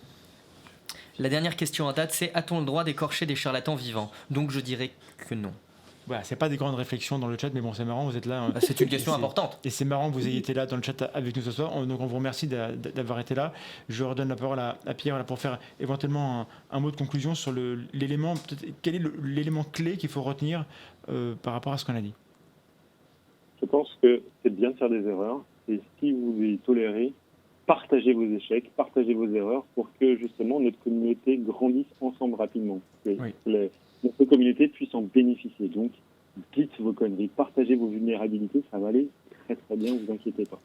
S2: La dernière question en date, c'est: a-t-on le droit d'écorcher des charlatans vivants? Donc je dirais que non.
S3: Voilà, c'est pas des grandes réflexions dans le chat, mais bon, c'est marrant, vous êtes là.
S2: C'est une question importante.
S3: Et c'est marrant que vous ayez été là dans le chat avec nous ce soir. Donc on vous remercie d'avoir été là. Je redonne la parole à Pierre pour faire éventuellement un mot de conclusion sur l'élément. Quel est l'élément clé qu'il faut retenir par rapport à ce qu'on a dit?
S4: Je pense que c'est bien de faire des erreurs. Et si vous les tolérez, partagez vos échecs, partagez vos erreurs pour que justement notre communauté grandisse ensemble rapidement. Que notre communauté puisse en bénéficier. Donc, dites vos conneries, partagez vos vulnérabilités, ça va aller très très bien, vous inquiétez pas.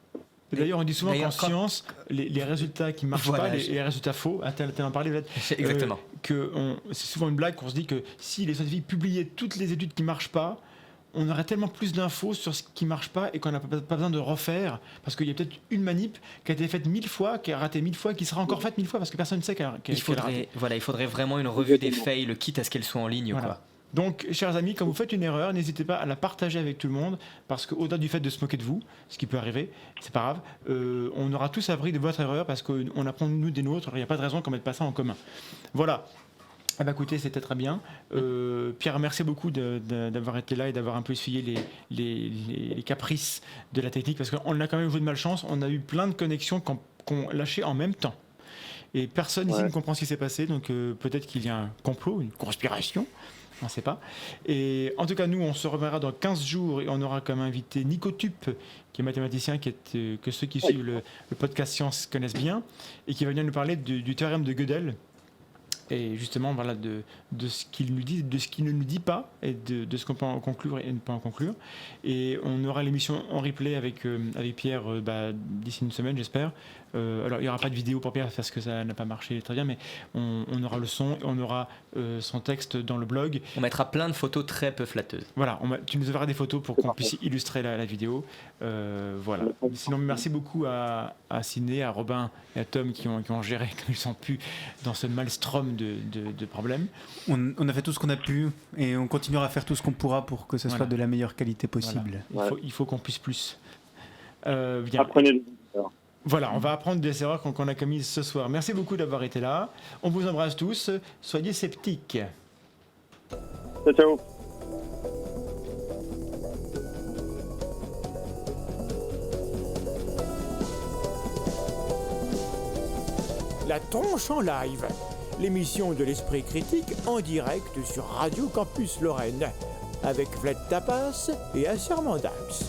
S3: D'ailleurs, on dit souvent qu'en science, les résultats qui ne marchent pas, les résultats faux, tu en parlais peut-être.
S2: Exactement.
S3: C'est souvent une blague qu'on se dit que si les scientifiques publiaient toutes les études qui ne marchent pas, on aurait tellement plus d'infos sur ce qui ne marche pas et qu'on n'a pas besoin de refaire, parce qu'il y a peut-être une manip qui a été faite 1000 fois, qui a raté 1000 fois, qui sera encore faite 1000 fois, parce que personne ne sait qu'elle a raté.
S2: Il faudrait vraiment une revue des fails, quitte à ce qu'elle soit en ligne.
S3: Voilà.
S2: Quoi.
S3: Donc, chers amis, quand vous faites une erreur, n'hésitez pas à la partager avec tout le monde, parce qu'au-delà du fait de se moquer de vous, ce qui peut arriver, c'est pas grave, on aura tous appris de votre erreur, parce qu'on apprend nous des nôtres, il n'y a pas de raison qu'on ne mette pas ça en commun. Voilà. Ah bah écoutez, c'était très bien. Pierre, merci beaucoup d'avoir été là et d'avoir un peu essuyé les caprices de la technique, parce qu'on a quand même joué de malchance, on a eu plein de connexions qu'on lâchait en même temps. Et personne ici ne comprend ce qui s'est passé, donc peut-être qu'il y a un complot, une conspiration, on ne sait pas. Et en tout cas, nous, on se reverra dans 15 jours et on aura comme invité Nico Tup, qui est mathématicien, que ceux qui suivent le podcast Science connaissent bien, et qui va venir nous parler du théorème de Gödel. Et justement, voilà, de ce qu'il nous dit, de ce qu'il ne nous dit pas, et de ce qu'on peut en conclure et ne pas en conclure. Et on aura l'émission en replay avec Pierre d'ici une semaine, j'espère. Alors, il n'y aura pas de vidéo pour Pierre parce que ça n'a pas marché très bien, mais on aura le son, on aura son texte dans le blog.
S2: On mettra plein de photos très peu flatteuses.
S3: Voilà, tu nous enverras des photos pour qu'on puisse illustrer la vidéo. Voilà. Sinon, merci beaucoup à Sidney, à Robin et à Tom qui ont géré comme ils sont pu dans ce maelstrom de problèmes.
S5: On a fait tout ce qu'on a pu et on continuera à faire tout ce qu'on pourra pour que ce soit de la meilleure qualité possible.
S3: Voilà. Il faut qu'on puisse plus.
S4: Apprenez les erreurs.
S3: Voilà, on va apprendre des erreurs qu'on a commises ce soir. Merci beaucoup d'avoir été là. On vous embrasse tous. Soyez sceptiques.
S4: Ciao, ciao.
S1: La tronche en live, l'émission de l'esprit critique en direct sur Radio Campus Lorraine, avec Vlad Tapas et Assermandax.